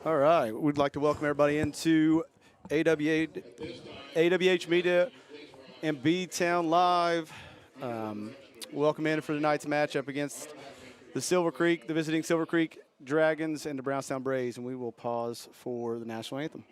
All right, we'd like to welcome everybody into AWH Media and B-Town Live. Um, welcome in for tonight's matchup against the visiting Silver Creek Dragons and the Brownstown Braves, and we will pause for the national anthem.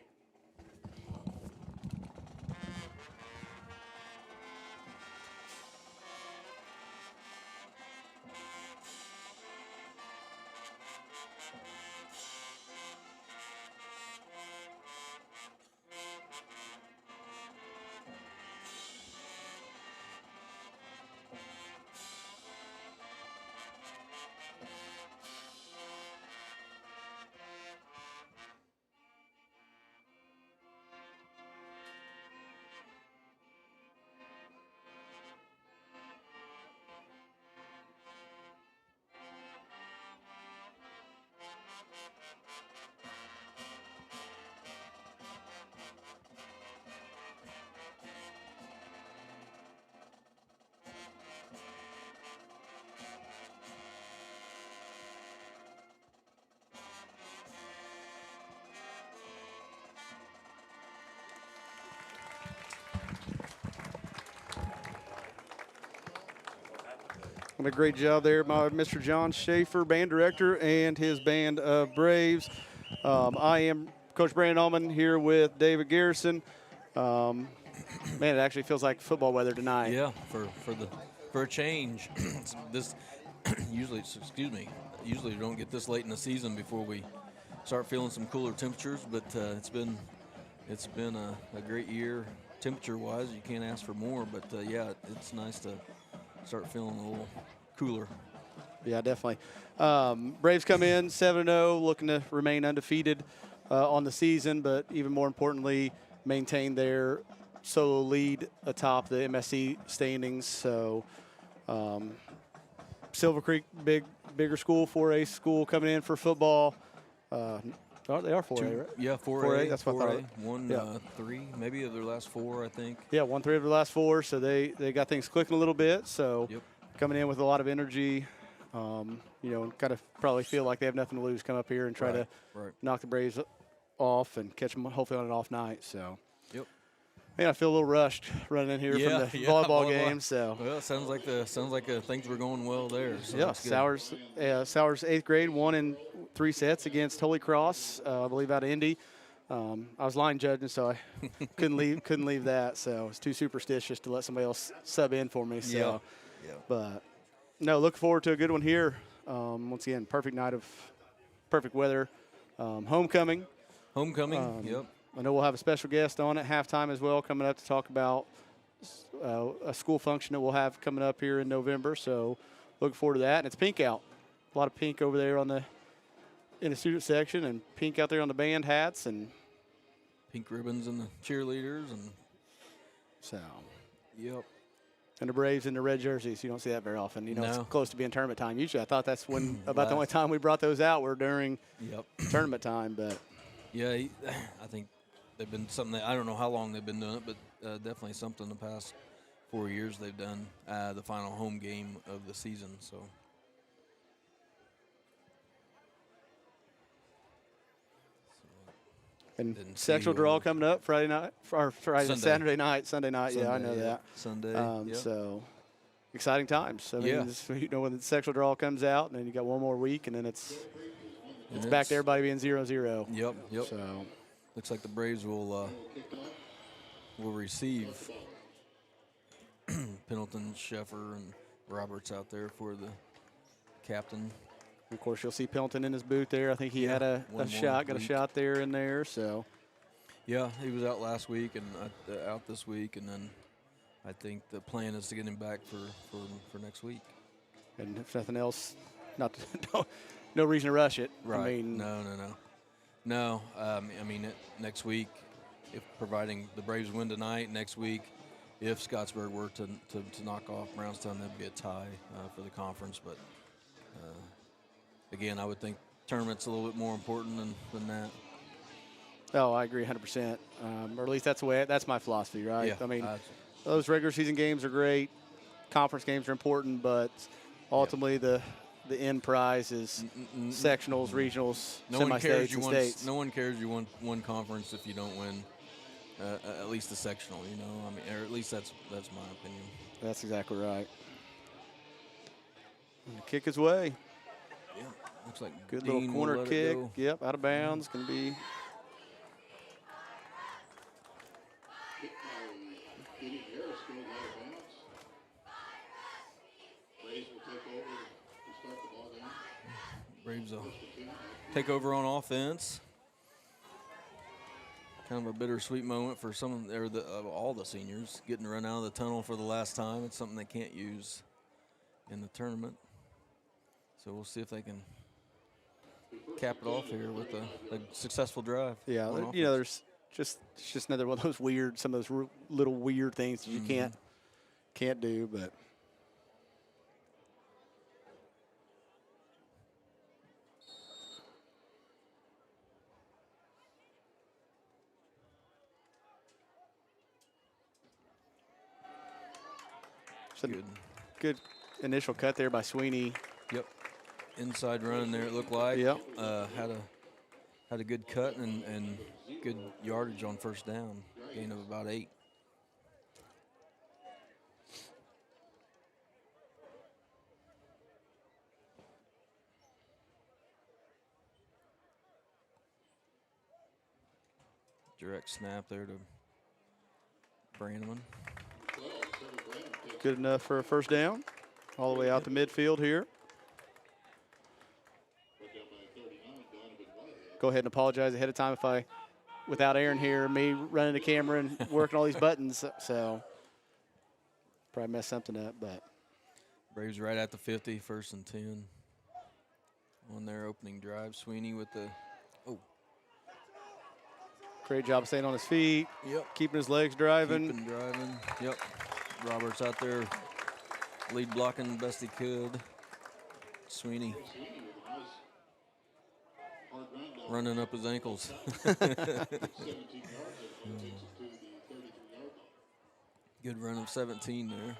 A great job there by Mr. John Schaefer, band director, and his band of Braves. I am Coach Brandon Allman here with David Garrison. Man, it actually feels like football weather tonight. Yeah, for a change. This usually we don't get this late in the season before we start feeling some cooler temperatures. But it's been a great year temperature-wise. You can't ask for more. But yeah, it's nice to start feeling a little cooler. Yeah, definitely. Braves come in 7-0, looking to remain undefeated on the season, but even more importantly, maintain their solo lead atop the MSC standings. So Silver Creek, bigger school, 4A school coming in for football. They are 4A, right? Yeah, 4A. 4A, that's what I thought. Won 3, maybe of their last 4, I think. Yeah, won 3 of their last 4, so they got things clicking a little bit. So Yep. coming in with a lot of energy, kind of probably feel like they have nothing to lose, come up here and try to knock the Braves off and catch them hopefully on an off night. So, Yep. Man, I feel a little rushed running in here from the volleyball game. So, well, it sounds like things were going well there. So yeah, Sowers 8th grade won in 3 sets against Holy Cross, I believe out of Indy. I was line judging, so I couldn't leave that. So I was too superstitious to let somebody else sub in for me. So, but no, looking forward to a good one here. Once again, perfect night of perfect weather. Homecoming. Yep. I know we'll have a special guest on at halftime as well, coming up to talk about a school function that we'll have coming up here in November. So looking forward to that. And it's pink out. A lot of pink over there in the student section, and pink out there on the band hats, and pink ribbons and the cheerleaders, and so. Yep. And the Braves in the red jerseys. You don't see that very often. It's close to being tournament time. Usually I thought that's when about the only time we brought those out were during tournament time. But yeah, I think they've been something that I don't know how long they've been doing it, but definitely something the past 4 years they've done the final home game of the season. So. And sexual draw coming up Friday night, or Sunday night. Yeah, I know that. Sunday. So exciting times. I mean, when the sexual draw comes out, and then you got one more week, and then it's back to everybody being 0-0. Yep. So looks like the Braves will receive Pendleton, Sheffer, and Roberts out there for the captain. Of course, you'll see Pendleton in his booth there. I think he had a shot there in there. So, yeah, he was out last week and out this week, and then I think the plan is to get him back for next week. And if nothing else, no reason to rush it. Right. I mean, no. Next week, if providing the Braves win tonight, next week, if Scottsburg were to knock off Brownstown, that'd be a tie for the conference, but. Again, I would think tournament's a little bit more important than that. Oh, I agree 100%. Or at least that's my philosophy, right? Yeah, I mean, those regular season games are great. Conference games are important, but ultimately the the end prize is sectionals, regionals, No one cares semi-states, you and won. states. No one cares you won one conference if you don't win at least the sectional. You know, I mean, or at least that's my opinion. That's exactly right. And the kick his way. Yeah, looks like Good Dean little corner will let it kick. go. Yep, out of bounds. Going to be. Braves will take over on offense. Kind of a bittersweet moment for some or all the seniors getting to run out of the tunnel for the last time. It's something they can't use in the tournament. So we'll see if they can cap it off here with a successful drive. Yeah, you know, it's just another one of those weird, some of those little weird things that you can't do, but. Good initial cut there by Sweeney. Yep. Inside run there, it looked like. Yep. Had a good cut and good yardage on first down. Gain of about 8. Direct snap there to Brandman. Good enough for a first down. All the way out to midfield here. Go ahead and apologize ahead of time if I, without Aaron here, me running the camera and working all these buttons, so probably messed something up, but. Braves right at the 50, 1st and 10 on their opening drive. Sweeney with the, Great job staying on his feet. Yep. Keeping his legs driving. Keeping driving. Yep. Roberts out there lead blocking the best he could. Sweeney running up his ankles. Good run of 17 there.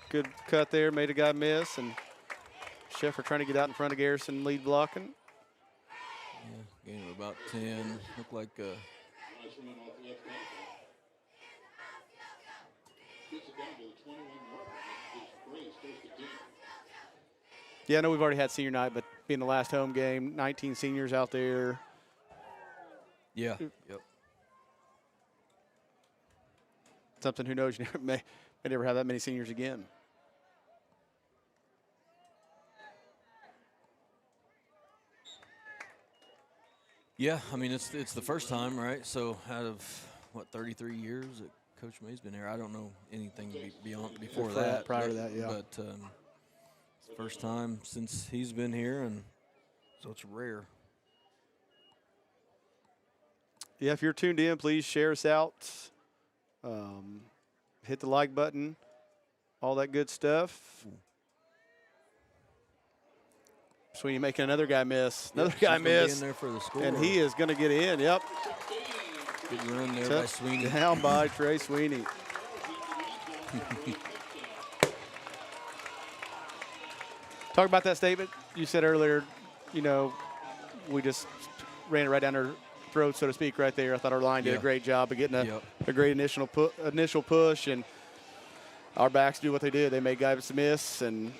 Good cut there, made a guy miss, and Sheffer trying to get out in front of Garrison, lead blocking. Yeah, gain of about 10. Looked like yeah, I know we've already had senior night, but being the last home game, 19 seniors out there. Yeah. Yep. Something, who knows, you may never have that many seniors again. Yeah, I mean, it's the first time, right? So out of, 33 years that Coach May's been here, I don't know anything before that. Prior to that, yeah. But it's the first time since he's been here, and so it's rare. Yeah, if you're tuned in, please share us out. Hit the like button, all that good stuff. Sweeney making another guy miss. Another guy miss. In there for the score. And he is going to get in, yep. Good run there by Sweeney. Down by Trey Sweeney. Talk about that statement you said earlier. You know, we just ran it right down her throat, so to speak, right there. I thought our line did a great job of getting a great initial push, and our backs do what they did. They made guys miss and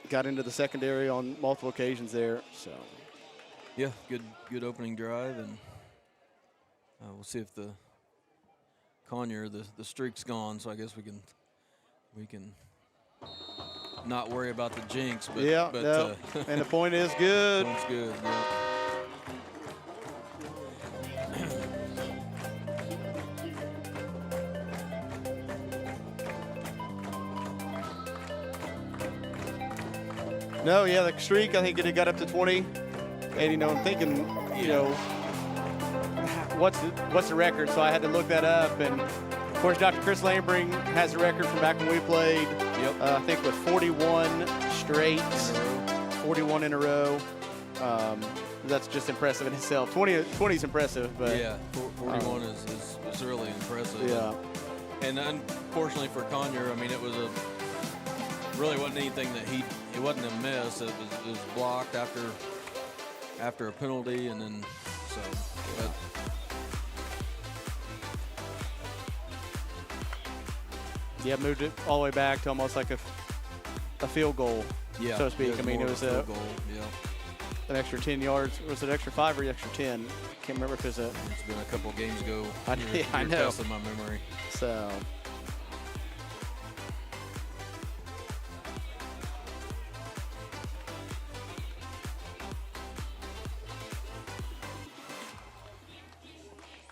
got into the secondary on multiple occasions there. So, yeah, good opening drive, and we'll see if the Conyer, the streak's gone. So I guess we can not worry about the jinx. But, and the point is good. Point's good. Yeah. No, yeah, the streak, I think it got up to 20. And, you know, I'm thinking, you know, what's the record? So I had to look that up. And, of course, Dr. Chris Lambring has the record from back when we played, I think, with 41 straight 41 in a row. That's just impressive in itself. 20 is impressive, but yeah, 41 is really impressive. yeah. And unfortunately for Conyer, I mean, it was really wasn't anything that it wasn't a miss. It was blocked after a penalty, and then so. But, yeah, moved it all the way back to almost like a field goal, yeah, so to speak. I mean, it was a goal. Yeah. An extra 10 yards. Was it extra 5 or extra 10? Can't remember because it's been a couple of games ago. I know. Testing my memory. So.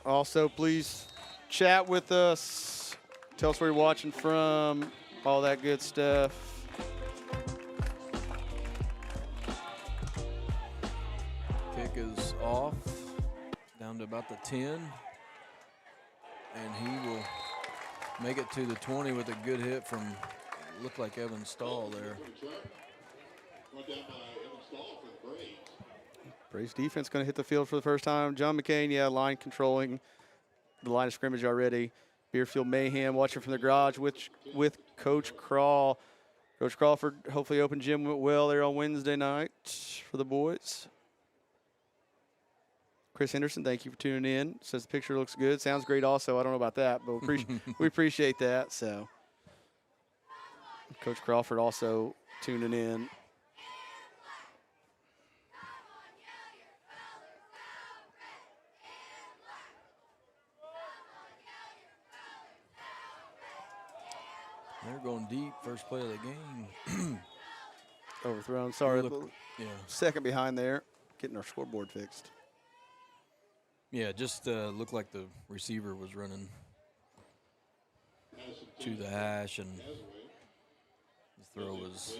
Also, please chat with us. Tell us where you're watching from. All that good stuff. Kick is off, down to about the 10. And he will make it to the 20 with a good hit from, looked like Evan Stahl there. Braves defense going to hit the field for the first time. John McCain, yeah, line controlling the line of scrimmage already. Beerfield Mayhem watching from the garage with Coach Crawl. Coach Crawford, hopefully open gym went well there on Wednesday night for the boys. Chris Henderson, thank you for tuning in. Says the picture looks good. Sounds great also. I don't know about that, but we appreciate that. So Coach Crawford also tuning in. They're going deep, first play of the game. Overthrown, sorry. Yeah. Second behind there, getting our scoreboard fixed. Yeah, just looked like the receiver was running to the hash, and the throw was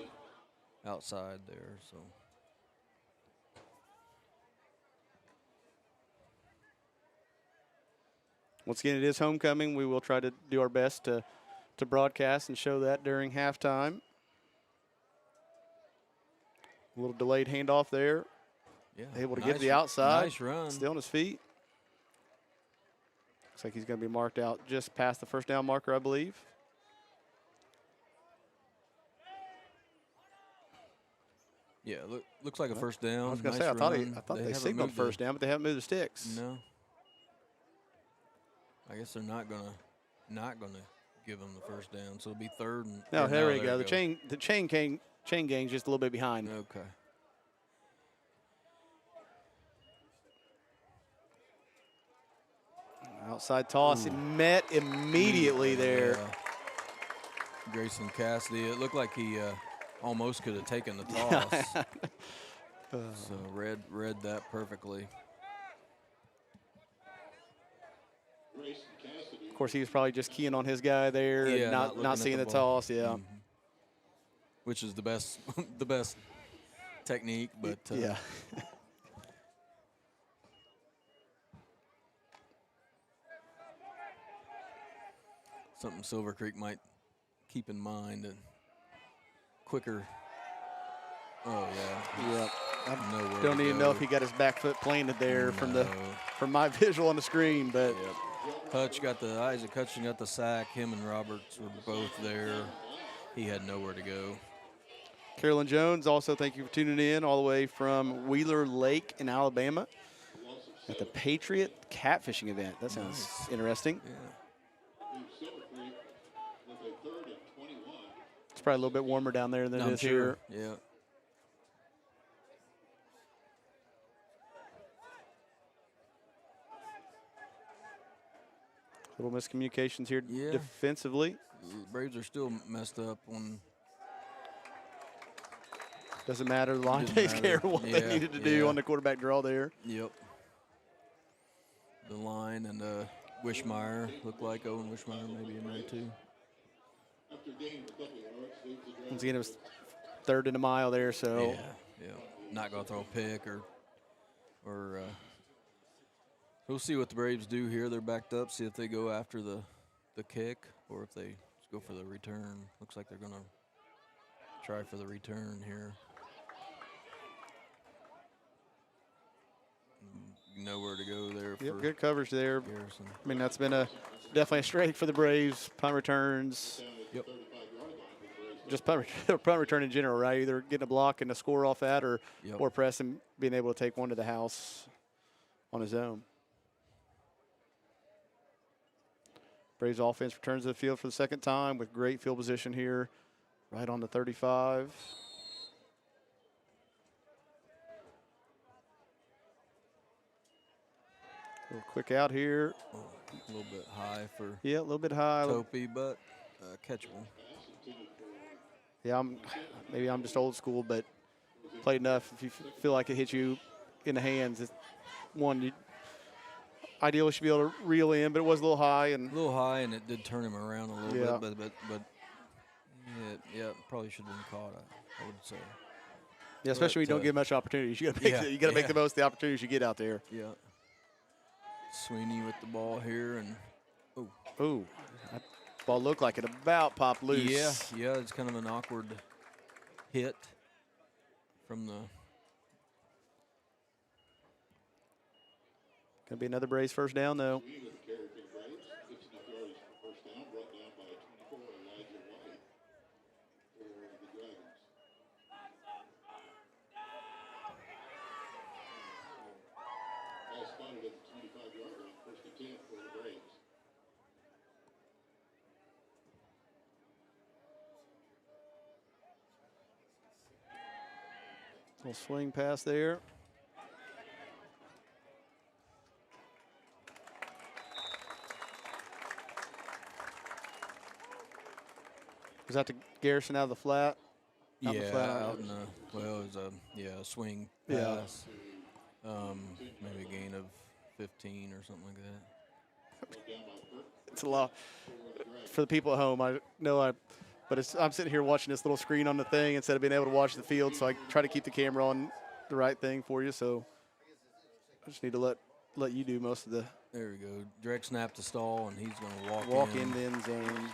outside there, so. Once again, it is homecoming. We will try to do our best to broadcast and show that during halftime. A little delayed handoff there. Yeah, Able to get to the outside. Nice run. Still on his feet. Looks like he's going to be marked out just past the first down marker, I believe. Yeah, looks like a first down. I was going to nice say, run. I thought they signaled first down, but they haven't moved the sticks. No. I guess they're not gonna give him the first down, so it'll be third and. No, there we go. The chain gang's just a little bit behind. Okay. Outside toss, met immediately there. Yeah. Grayson Cassidy. It looked like he almost could have taken the toss. So read that perfectly. Of course, he was probably just keying on his guy there, Yeah, and not seeing the toss. Yeah. Mm-hmm. Which is the best technique, but yeah. something Silver Creek might keep in mind, and quicker. Oh yeah. I don't even know if he got his back foot planted there from my visual on the screen, but. Yep. Isaac Hutchinson got the sack. Him and Roberts were both there. He had nowhere to go. Carolyn Jones, also thank you for tuning in all the way from Wheeler Lake in Alabama at the Patriot Catfishing event. That sounds interesting. Yeah. It's probably a little bit warmer down there than it is here. Yeah. Little miscommunications here defensively. The Braves are still messed up on. Doesn't matter. The line takes care of what they needed to do on the quarterback draw there. Yep. The line and Wishmeyer looked like Owen Wishmeyer maybe in there too. Once again, it was third and a mile there, so. Yeah. Not going to throw a pick or we'll see what the Braves do here. They're backed up. See if they go after the kick or if they just go for the return. Looks like they're going to try for the return here. nowhere to go there Yep, for good coverage there. Garrison. I mean, that's been definitely a strength for the Braves. Punt returns. Yep. Just punt return in general, right? Either getting a block and a score off that, or pressing, being able to take one to the house on his own. Braves offense returns to the field for the second time with great field position here, right on the 35. A little quick out here. Oh, a little bit high for a little bit high. Topi, but catchable. Yeah, maybe I'm just old school, but played enough. If you feel like it hits you in the hands, you ideally should be able to reel in, but it was a little high. A little high, and it did turn him around a little bit, but probably should have been caught, I would say. Yeah, especially when you don't get much opportunities. You got to make the most of the opportunities you get out there. Yeah. Sweeney with the ball here, and that ball looked like it about popped loose. Yeah, it's kind of an awkward hit from the. Gonna be another Braves first down though. Little swing pass there. Was that to Garrison out of the flat? Out in the, it was a swing pass. Maybe a gain of 15 or something like that. It's a lot. For the people at home, but I'm sitting here watching this little screen on the thing instead of being able to watch the field, so I try to keep the camera on the right thing for you. So I just need to let you do most of the. There we go. Direct snap to Stahl, and he's going to walk in the end zone.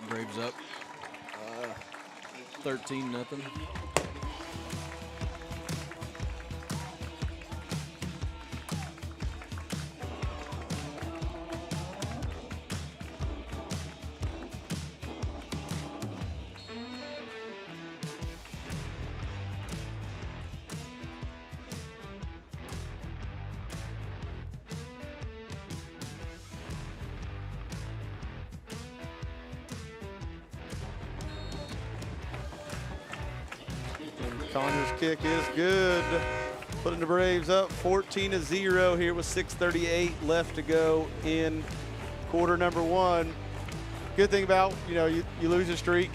Braves up 13-0. Conyers kick is good. Putting the Braves up 14-0 here with 6:38 left to go in quarter number one. Good thing about, you lose a streak,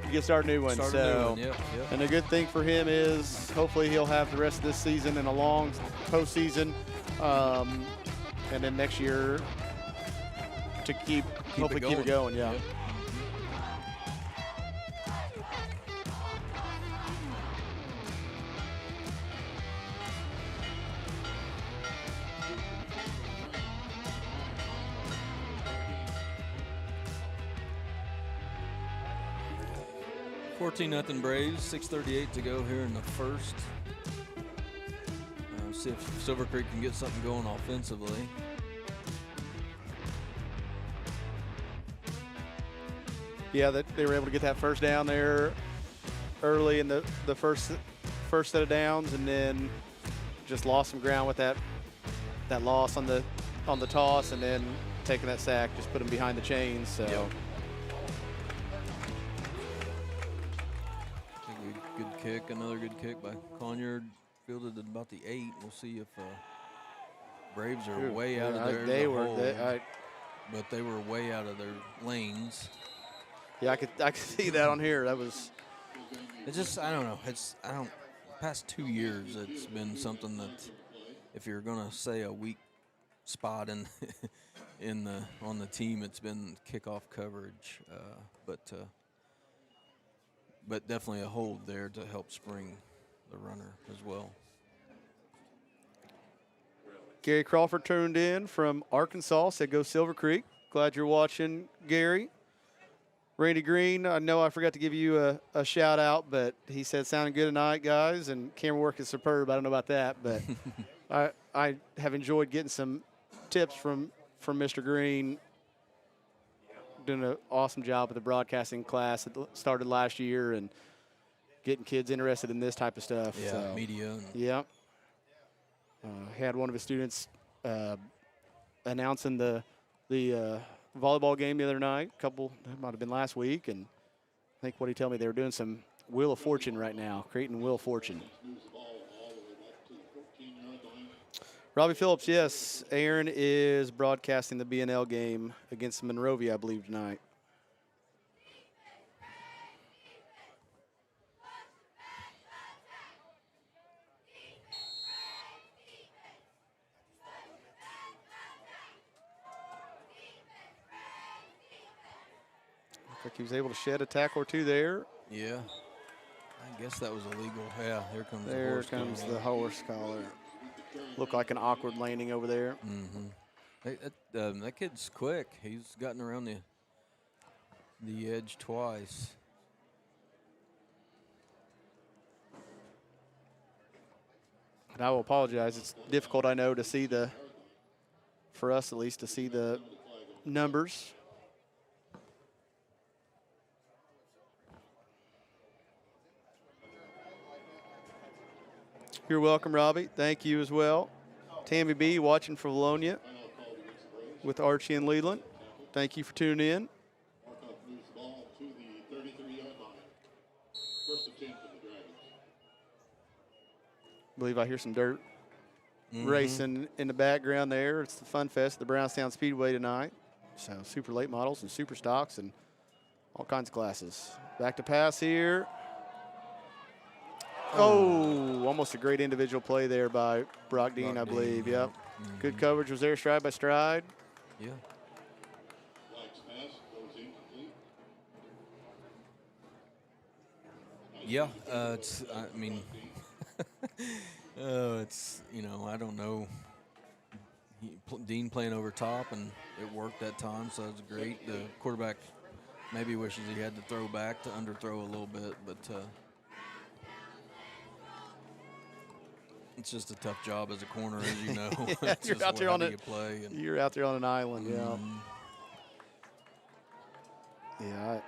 you get start a new one. And the good thing for him is hopefully he'll have the rest of this season and a long postseason. And then next year to keep it going. Yeah. Yep. 14-0 Braves, 6:38 to go here in the first. See if Silver Creek can get something going offensively. Yeah, they were able to get that first down there early in the first set of downs, and then just lost some ground with that loss on the toss, and then taking that sack, just put them behind the chains. So. Yep. Good kick, another good kick by Conyard, fielded at about the 8. We'll see if Braves are way out of their but they were way out of their lanes. Yeah, I could see that on here. It's just, I don't know. Past 2 years, it's been something that if you're gonna say a weak spot on the team, it's been kickoff coverage. But definitely a hold there to help spring the runner as well. Gary Crawford turned in from Arkansas, said go Silver Creek. Glad you're watching, Gary. Randy Green, I know I forgot to give you a shout out, but he said sounding good tonight, guys, and camera work is superb. I don't know about that, but I have enjoyed getting some tips from Mr. Green. Doing an awesome job with the broadcasting class that started last year and getting kids interested in this type of stuff. Yeah, so, media. Yeah. He had one of his students announcing the volleyball game the other night. It might have been last week, and I think what he told me, they were doing some Wheel of Fortune right now, creating Wheel of Fortune. Robbie Phillips, yes. Aaron is broadcasting the BNL game against Monrovia, I believe, tonight. Looks like he was able to shed a tackle or two there. Yeah. I guess that was illegal. Yeah, here comes the There horse comes collar. the horse collar. Looked like an awkward landing over there. Mm-hmm. Hey, that kid's quick. He's gotten around the edge twice. And I will apologize. It's difficult, I know, to see for us at least, to see the numbers. You're welcome, Robbie. Thank you as well. Tammy B watching for Bologna with Archie and Leland. Thank you for tuning in. I believe I hear some dirt racing in the background there. It's the Fun Fest at the Brownstown Speedway tonight. So super late models and super stocks and all kinds of classes. Back to pass here. Oh, almost a great individual play there by Brock Dean, I believe. Yep. Good coverage was there, stride by stride. Yeah. Yeah, I mean, it's, I don't know. Dean playing over top, and it worked that time, so it's great. The quarterback maybe wishes he had to throw back to underthrow a little bit, but it's just a tough job as a corner, as you know. Yeah, you're out there on it. You're out there on an island, yeah. Yeah.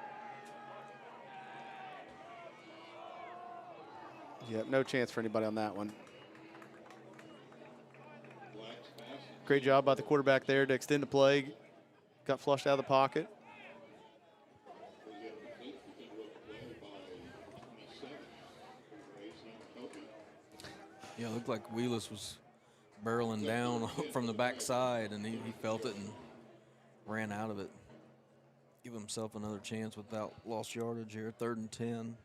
Yeah, no chance for anybody on that one. Great job by the quarterback there to extend the play. Got flushed out of the pocket. Yeah, it looked like Wheelis was barreling down from the backside, and he felt it and ran out of it. Give himself another chance without lost yardage here, 3rd and 10.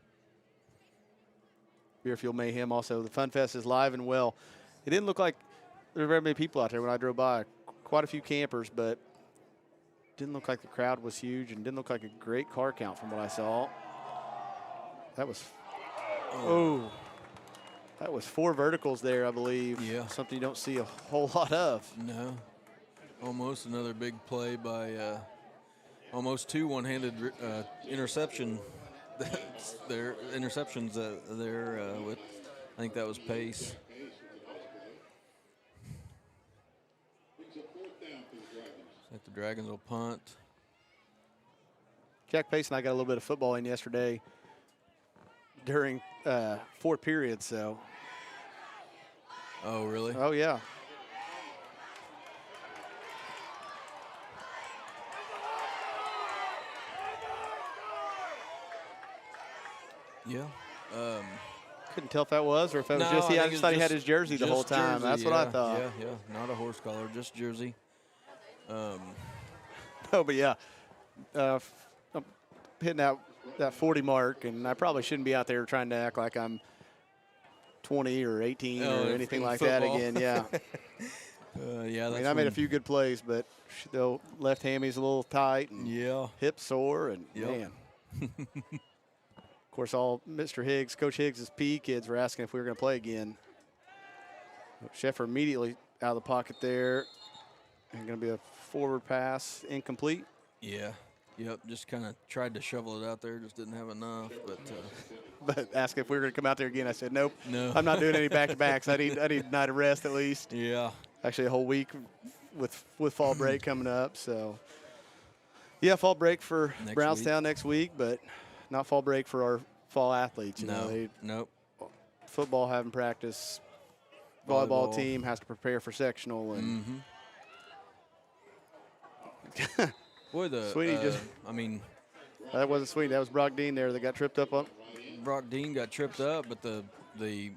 Beerfield Mayhem also. The Fun Fest is live and well. It didn't look like there were very many people out there when I drove by. Quite a few campers, but didn't look like the crowd was huge and didn't look like a great car count from what I saw. That was, that was 4 verticals there, I believe. Yeah. Something you don't see a whole lot of. No. Almost another big play by almost 2 one-handed interception. Their interceptions there with, I think that was Pace. Like the Dragons will punt. Jack Pace and I got a little bit of football in yesterday during 4 periods, so. Oh, really? Oh, yeah. Yeah. Couldn't tell if that was or if it was No, just he. I I think just it's thought he had his jersey the whole just time. jersey, That's what I thought. Yeah, not a horse collar, just jersey. No, but yeah, I'm hitting that 40 mark, and I probably shouldn't be out there trying to act like I'm 20 or 18 or anything like football. that again. Yeah. Yeah, that's I made a few good plays, but the left hammy's a little tight and hip sore, and man. Of course, all Mr. Higgs, Coach Higgs' PE kids were asking if we were going to play again. Sheffer immediately out of the pocket there. And going to be a forward pass, incomplete. Yeah. Yep, just kind of tried to shovel it out there, just didn't have enough. But but asked if we were going to come out there again. I said, nope. No. I'm not doing any back-to-backs. I need a night of rest at least. Yeah. Actually, a whole week with fall break coming up. So, yeah, fall break for Brownstown next week, but not fall break for our fall athletes. You know, nope. Football having practice. Volleyball team has to prepare for sectional. And Boy, Sweeney that wasn't Sweeney. That was Brock Dean there that got tripped up on. Brock Dean got tripped up, but the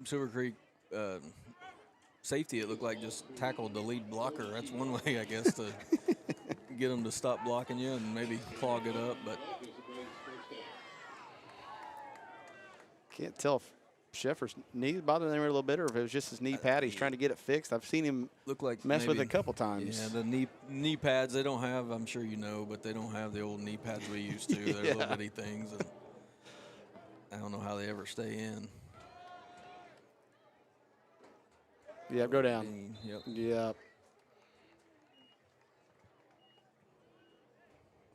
Silver Creek safety, it looked like, just tackled the lead blocker. That's one way, I guess, to get them to stop blocking you and maybe clog it up. But can't tell if Sheffer's knee bothering him a little bit or if it was just his knee pad. He's trying to get it fixed. I've seen him look like mess with it a couple times. Yeah, the knee pads, they don't have, I'm sure you know, but they don't have the old knee pads we used to. They're little bitty things. And I don't know how they ever stay in. Yep, go down. Yep.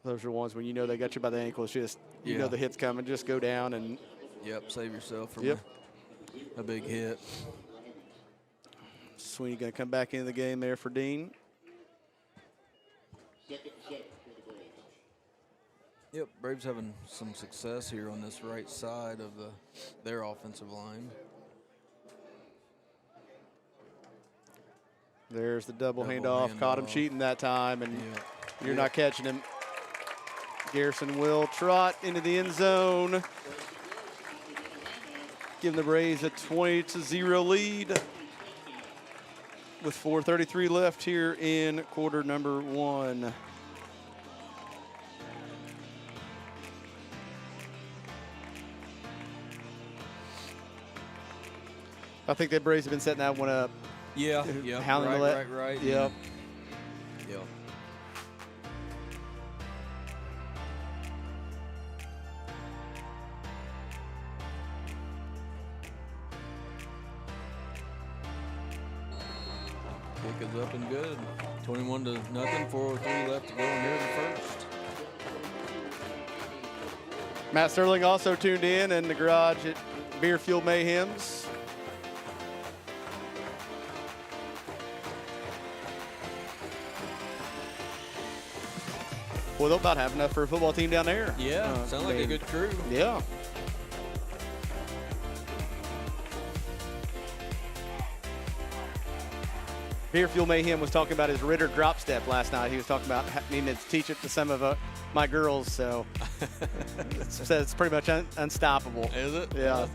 Those are ones when you know they got you by the ankle. It's just, you know the hit's coming. Just go down and. Yep, save yourself from a big hit. Sweeney going to come back into the game there for Dean. Yep, Braves having some success here on this right side of their offensive line. There's the double handoff. Caught him cheating that time, and you're not catching him. Garrison will trot into the end zone. Giving the Braves a 20-0 lead with 4:33 left here in quarter number 1. I think the Braves have been setting that one up. Yeah, right. Yep. Yep. Kick is up and good. 21-0, 4:03 left to go in here in the first. Matt Sterling also tuned in the garage at Beer Fuel Mayhems. Well, they'll about have enough for a football team down there. Yeah, sounds like a good crew. Yeah. Beer Fuel Mayhem was talking about his Ritter drop step last night. He was talking about needing to teach it to some of my girls, so it's pretty much unstoppable. Is it? Yeah.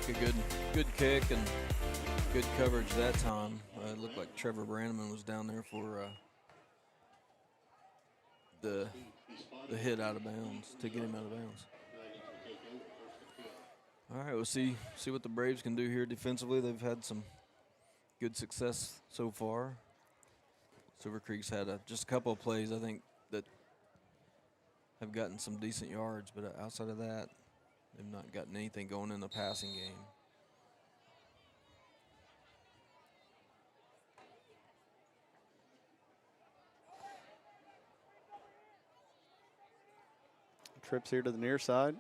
A good kick and good coverage that time. It looked like Trevor Brannaman was down there for the hit out of bounds, to get him out of bounds. All right, we'll see what the Braves can do here defensively. They've had some good success so far. Silver Creek's had just a couple of plays, I think, that have gotten some decent yards, but outside of that, they've not gotten anything going in the passing game. Trips here to the near side.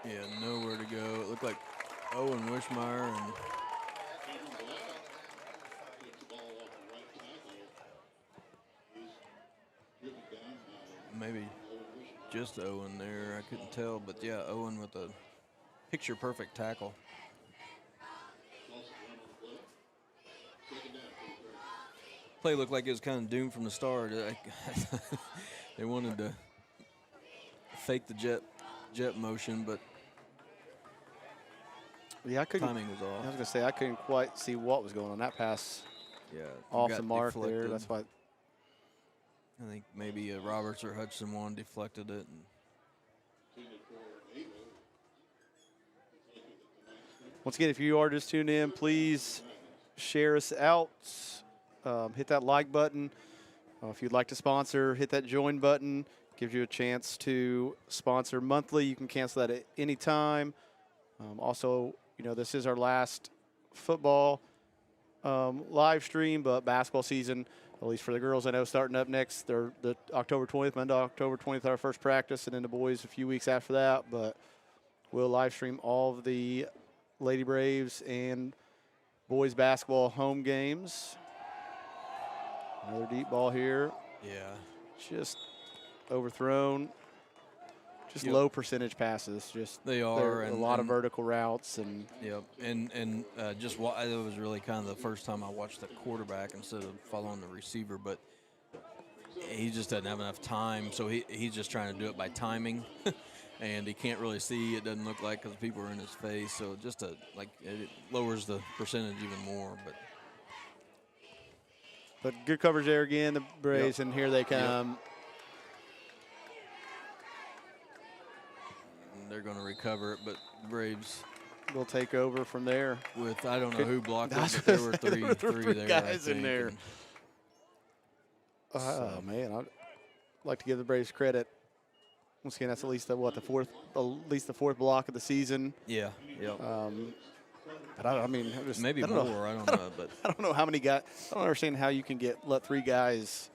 Yeah, nowhere to go. It looked like Owen Wishmeyer and maybe just Owen there. I couldn't tell, but yeah, Owen with a picture-perfect tackle. play looked like it was kind of doomed from the start. They wanted to fake the jet motion, but yeah, I couldn't. timing was I off. was gonna say I couldn't quite see what was going on. That pass Yeah, off got the mark there. deflected. That's why. I think maybe Roberts or Hutchinson one deflected it. And Once again, if you are just tuned in, please share us out. Hit that like button. If you'd like to sponsor, hit that join button. Gives you a chance to sponsor monthly. You can cancel that at any time. Also, you know, this is our last football live stream, but basketball season, at least for the girls, I know starting up next. They're the October 20th, Monday, October 20th, our first practice, and then the boys a few weeks after that. But we'll live stream all of the Lady Braves and boys basketball home games. Another deep ball here. yeah, Just overthrown. Just Yep. low percentage passes. Just they there are. a And, lot of and- vertical routes and Yep, and it was really kind of the first time I watched the quarterback instead of following the receiver, but he just doesn't have enough time, so he's just trying to do it by timing, and he can't really see. It doesn't look like because people are in his face, so just it lowers the percentage even more. but good coverage there again. The Braves Yep. and here they come. They're going to recover it, but Braves We'll take over from there. with I don't know who blocked it, That's but there were what I said. three There were there. guys I in think, there. and Oh man, I'd like to give the Braves credit. Once again, that's at least the fourth block of the season. yeah, yep. But I mean, Maybe I don't more. know. I don't know, but I don't know how many guys. I don't understand how you can let three guys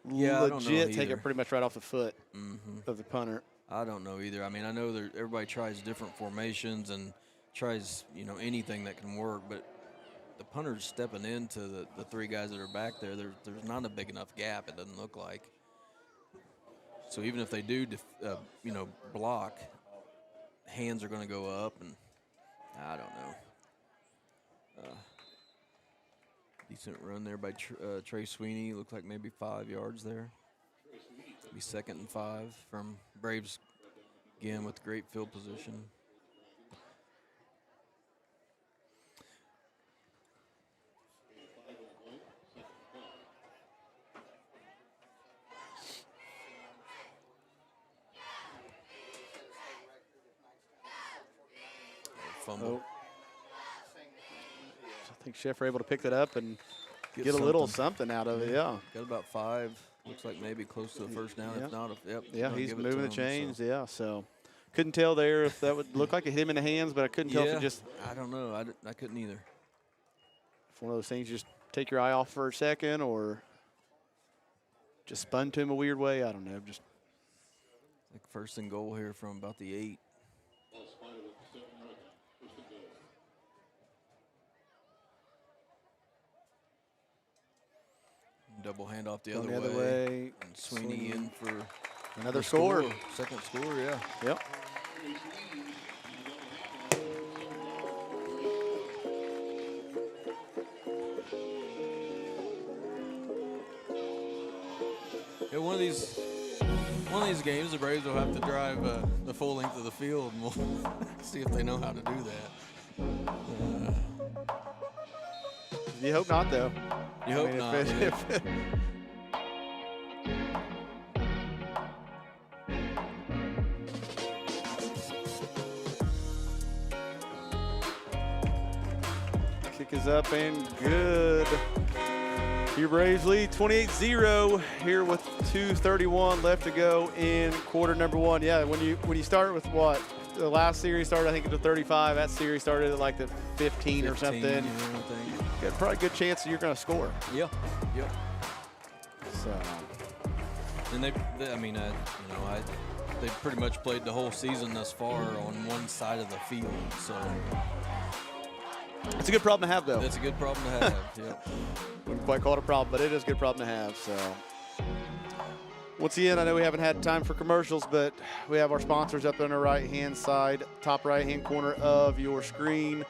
Yeah, I don't know legit take either. it pretty much right off the foot Mm-hmm. of the punter. I don't know either. I mean, I know everybody tries different formations and tries, anything that can work, but the punter's stepping into the three guys that are back there. There's not a big enough gap, it doesn't look like. So even if they do, block, hands are going to go up, and I don't know. Decent run there by Trey Sweeney. Looked like maybe 5 yards there. Be 2nd and 5 from Braves, again, with great field position. Fumble. Oh. I think Schiffer able to pick that up and Get get a little something. something out of it. Yeah. Got about 5. Looks like maybe close to the first down. Yeah. If not, Yeah, gonna he's give it to moving the him, chains. so. Yeah, so couldn't tell there if that would look like it hit him in the hands, but I couldn't tell if Yeah, it just I don't know. I couldn't either. if one of those things you just take your eye off for a second or just spun to him a weird way. I don't know. Just Like 1st and goal here from about the 8. Double handoff the going other the other way. way. And Sweeney in for Another the score. Second score, yeah. Yep. Yeah, one of these games, the Braves will have to drive the full length of the field, and we'll see if they know how to do that. You hope not, though. You hope not. Yeah. Kick is up and good. Your Braves lead 28-0 here with 2:31 left to go in quarter number 1. Yeah, when you start with what? The last series started, I think, at the 35. That series started at like the 15 or something. Yeah, I think. Got probably a good chance that you're going to score. Yeah. Yep. So, And they pretty much played the whole season thus far on one side of the field. So it's a good problem to have, though. that's a good problem to have. Yep. Wouldn't quite call it a problem, but it is a good problem to have. So, once again, I know we haven't had time for commercials, but we have our sponsors up on the right-hand side, top right-hand corner of your screen.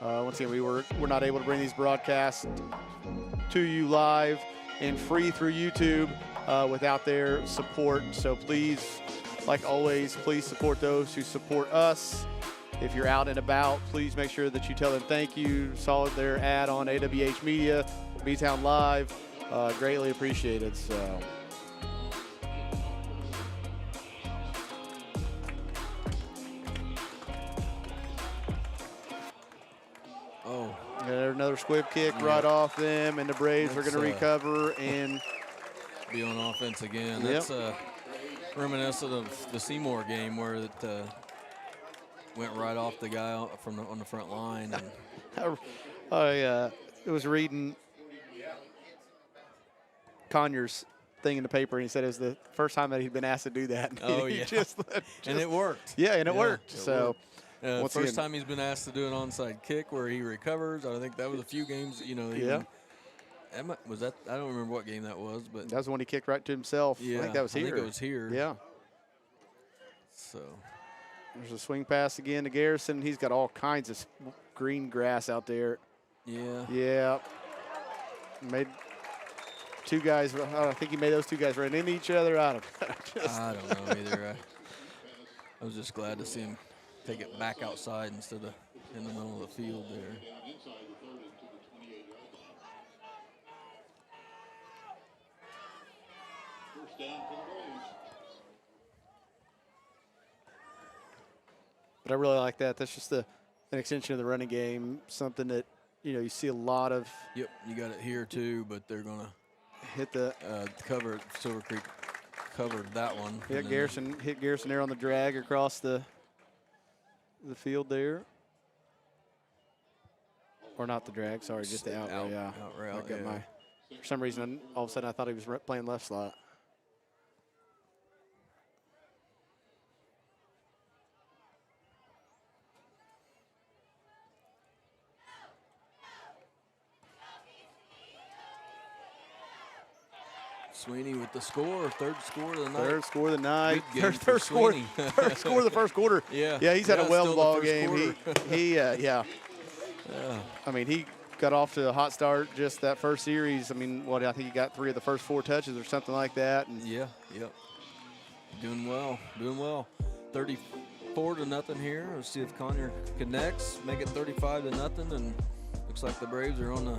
Once again, we're not able to bring these broadcasts to you live. and free through YouTube without their support. So please, like always, please support those who support us. If you're out and about, please make sure that you tell them thank you. Saw their ad on AWH Media, B-Town Live. Greatly appreciated. So. Oh. Another squib kick right off them, and the Braves are going to recover and be on offense again. Yep. That's reminiscent of the Seymour game where it went right off the guy on the front line. And I was reading Conyers thing in the paper, and he said it was the first time that he'd been asked to do that. Oh, yeah. And it worked. Yeah, and it worked. So. First time he's been asked to do an onside kick where he recovers. I think that was a few games, Yeah. Was that? I don't remember what game that was, but that was the one he kicked right to himself. Yeah, I think that was here. I think it was here. Yeah. So there's a swing pass again to Garrison. He's got all kinds of green grass out there. Yeah. Yeah. Made two guys. I think he made those two guys run into each other. I don't know either. I was just glad to see him take it back outside instead of in the middle of the field there. But I really like that. That's just an extension of the running game, something that, you see a lot of. Yep, you got it here too, but they're going to hit the cover. Silver Creek covered that one. Yeah, Garrison hit Garrison there on the drag across the field there. Or not the drag, sorry, just the out route. Yeah. Out route, For some reason, all of a sudden, I thought he was playing left slot. Sweeney with the score, third score of the night. Third score of the night. Third score of the first quarter. Yeah. Yeah, he's had a well ball game. Yeah. I mean, he got off to a hot start just that first series. I mean, I think he got 3 of the first 4 touches or something like that. And yep. Doing well. 34-0 here. Let's see if Conyer connects, make it 35-0, and looks like the Braves are on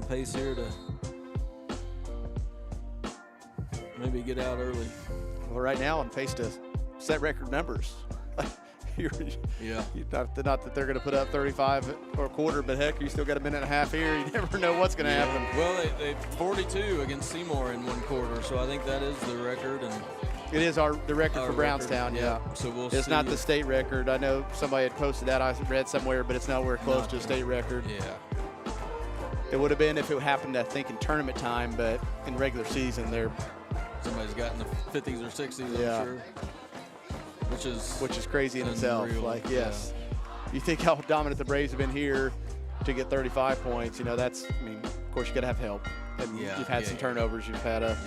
pace here to maybe get out early. Well, right now on pace to set record numbers. Not that they're going to put up 35 or a quarter, but heck, you still got a minute and a half here. You never know what's going to happen. Well, they 42 against Seymour in 1 quarter, so I think that is the record. And it is the record for Brownstown. Yeah. So we'll see. It's not the state record. I know somebody had posted that. I read somewhere, but it's nowhere close to a state record. Yeah. It would have been if it happened, I think, in tournament time, but in regular season, somebody's got in the 50s or 60s, I'm sure. Which is crazy in itself. Yes. You think how dominant the Braves have been here to get 35 points. That's, of course, you got to have help. And you've had some turnovers. You've had a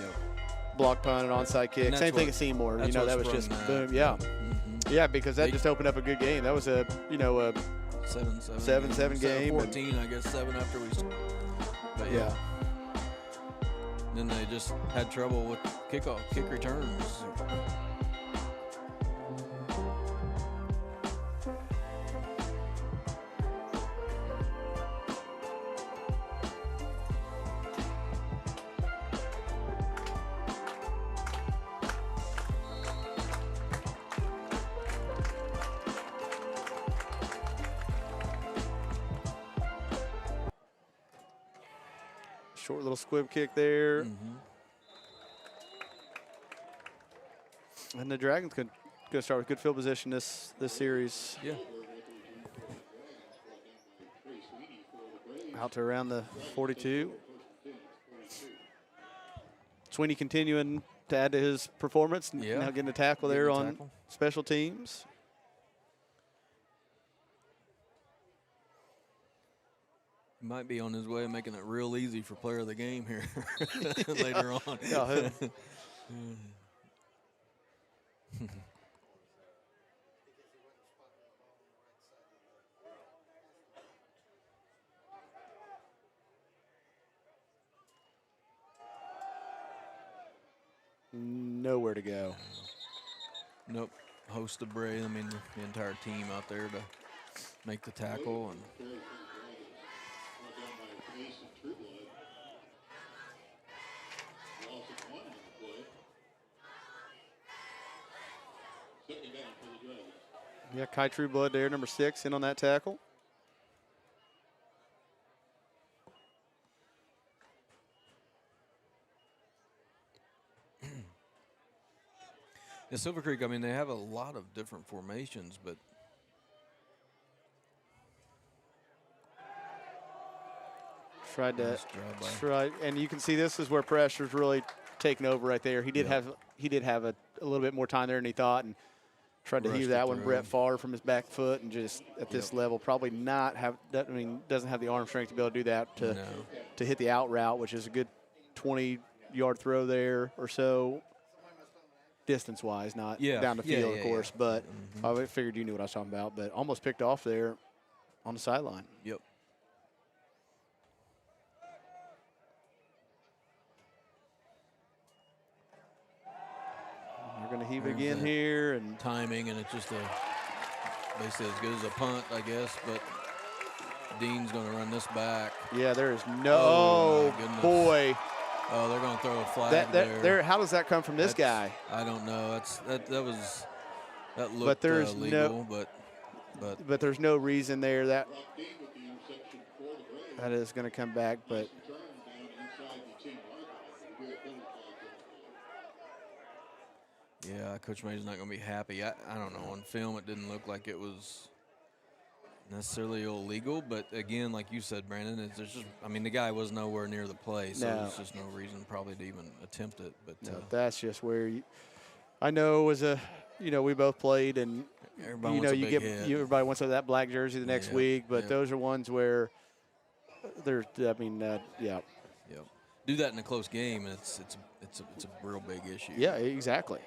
block punt, an onside kick. Same thing at Seymour. That was just boom. Yeah. Mm-hmm. Yeah, because that just opened up a good game. That was a 7-7 game. 14, I guess, 7 after we. But yeah. Then they just had trouble with kick returns. Short little squib kick there. Mm-hmm. And the Dragons going to start with good field position this series. Yeah. Out to around the 42. Sweeney continuing to add to his performance. Yeah. Now getting a tackle there on special teams. Might be on his way of making it real easy for player of the game here later on. Yeah. nowhere to go. Nope. Host of Bray, I mean, the entire team out there to make the tackle. And yeah, Kai Trueblood there, number 6, in on that tackle. Yeah, Silver Creek, I mean, they have a lot of different formations, but Tried to nice drive by. and you can see this is where pressure's really taken over right there. He did Yep. have a little bit more time there than he thought, and tried to Rushed heave it that one through. Brett Favre from his back foot, and just at this Yep. level probably not have. I mean, doesn't have the arm strength to be able to do that to No. to hit the out route, which is a good 20-yard throw there or so. Distance-wise, not Yeah. down the Yeah, field, yeah, of course, yeah. but I figured you knew what I was talking about. But almost picked off there on the sideline. Yep. They're going to heave There's again that here, and Timing, and it's just basically as good as a punt, I guess, but Dean's going to run this back. yeah, there is Oh, no my goodness. boy. Oh, they're going to throw a flag That there. how does that come from this That's- guy? I don't know. That looked But there's legal, but But there's no reason there that is going to come back. But yeah, Coach May's not going to be happy. I don't know. On film, it didn't look like it was necessarily illegal, but again, like you said, Brandon, there's just, I mean, the guy was nowhere near the play, so No. there's just no reason probably to even attempt it. But no, that's just where I know we both played, and everybody wants a big hit. everybody wants that black jersey the next Yep, week, but yep. those are ones where there's, yeah. Yep. Do that in a close game, and it's a real big issue. Yeah, exactly.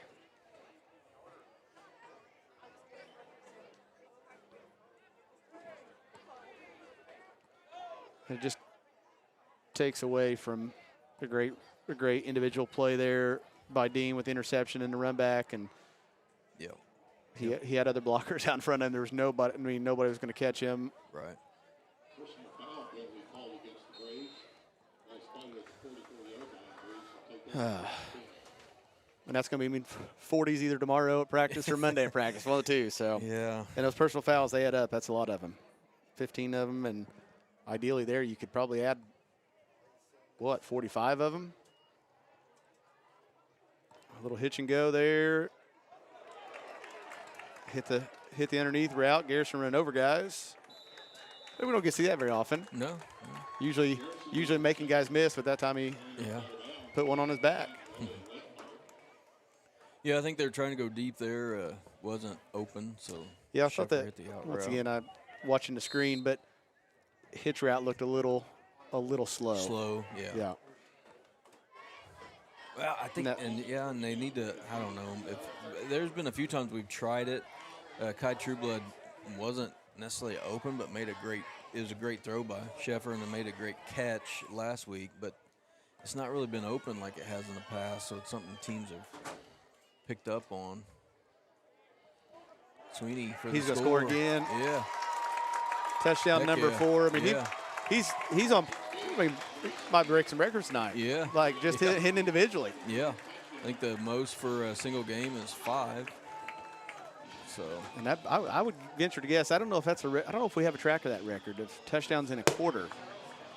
It just takes away from a great individual play there by Dean with the interception and the run back, and Yep. he had other blockers out in front of him. There was nobody. I mean, nobody was going to catch him. Right. And that's going to be 40s either tomorrow at practice or Monday at practice, one of the two. So, Yeah. and those personal fouls, they add up. That's a lot of them, 15 of them, and ideally there you could probably add 45 of them. A little hitch and go there. Hit the underneath route. Garrison run over guys. We don't get to see that very often. No. Usually making guys miss, but that time he Yeah. put one on his back. Yeah, I think they're trying to go deep there. Wasn't open, so Yeah, I thought Sheffer that hit the out once route. again. I'm watching the screen, but hitch route looked a little slow. Slow. Yeah. Yeah. Well, I think, No. and they need to. I don't know. If there's been a few times we've tried it. Kai Trueblood wasn't necessarily open, but it was a great throw by Sheffer, and then made a great catch last week. But it's not really been open like it has in the past, so it's something teams have picked up on. Sweeney for He's the gonna score again. Yeah. Touchdown Heck number yeah. 4. I mean, Yeah. he's on. I mean, he might break some records tonight. Yeah. Like just Yeah. hitting individually. Yeah. I think the most for a single game is 5. So And that I would venture to guess. I don't know if that's I don't know if we have a track of that record of touchdowns in a quarter.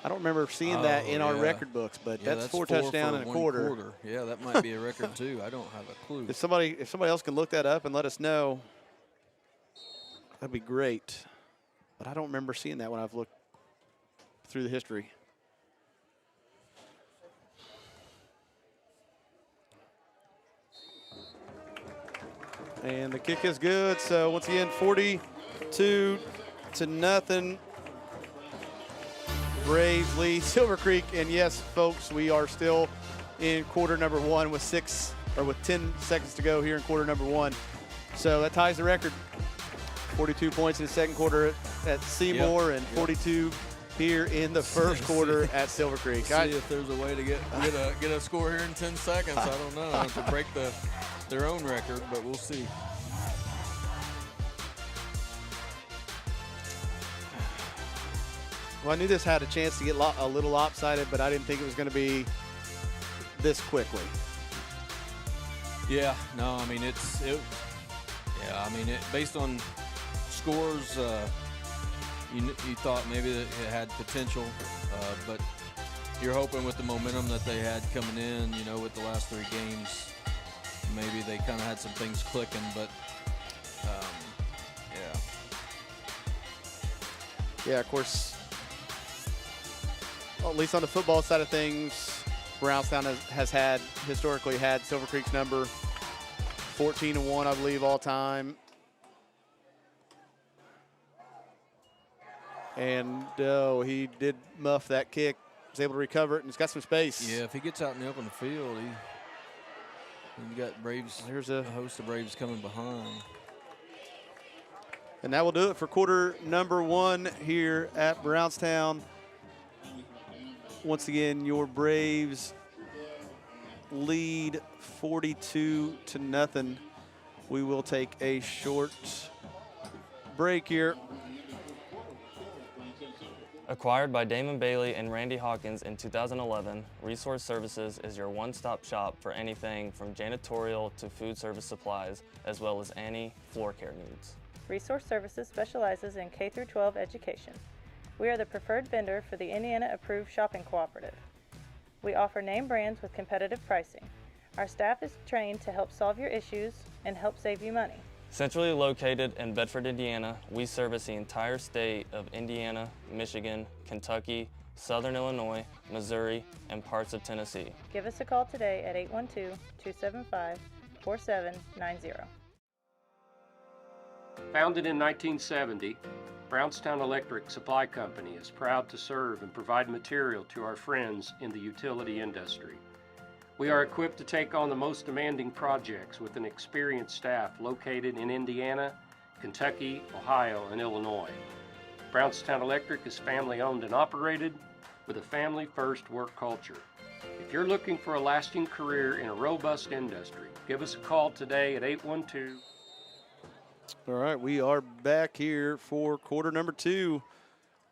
I don't remember seeing that in our yeah. record books, but Yeah, that's 4 4 touchdowns for in a one quarter. Yeah, that might be a record too. I don't have a clue. If somebody else can look that up and let us know, that'd be great. But I don't remember seeing that when I've looked through the history. And the kick is good. So once again, 42-0. Braves lead Silver Creek. And yes, folks, we are still in quarter number 1 with 10 seconds to go here in quarter number 1. So that ties the record. 42 points in the second quarter at Seymour, and 42 here in the first quarter at Silver Creek. See if there's a way to get a score here in 10 seconds. I don't know, to break their own record, but we'll see. Well, I knew this had a chance to get a little lopsided, but I didn't think it was going to be this quickly. Yeah, no, I mean, based on scores, you thought maybe that it had potential, but you're hoping with the momentum that they had coming in, with the last 3 games, maybe they kind of had some things clicking, but yeah. Yeah, of course, at least on the football side of things, Brownstown has historically had Silver Creek's number, 14-1, I believe, all time. And he did muff that kick, was able to recover it, and he's got some space. Yeah, if he gets out in the open field, you got Braves. There's a host of Braves coming behind. And that will do it for quarter number 1 here at Brownstown. Once again, your Braves lead 42-0. We will take a short break here. Acquired by Damon Bailey and Randy Hawkins in 2011, Resource Services is your one-stop shop for anything from janitorial to food service supplies, as well as any floor care needs. Resource Services specializes in K-12 education. We are the preferred vendor for the Indiana Approved Shopping Cooperative. We offer name brands with competitive pricing. Our staff is trained to help solve your issues and help save you money. Centrally located in Bedford, Indiana, we service the entire state of Indiana, Michigan, Kentucky, Southern Illinois, Missouri, and parts of Tennessee. Give us a call today at 812-275-4790. Founded in 1970, Brownstown Electric Supply Company is proud to serve and provide material to our friends in the utility industry. We are equipped to take on the most demanding projects with an experienced staff located in Indiana, Kentucky, Ohio, and Illinois. Brownstown Electric is family owned and operated with a family-first work culture. If you're looking for a lasting career in a robust industry, give us a call today at 812. All right, we are back here for quarter number 2.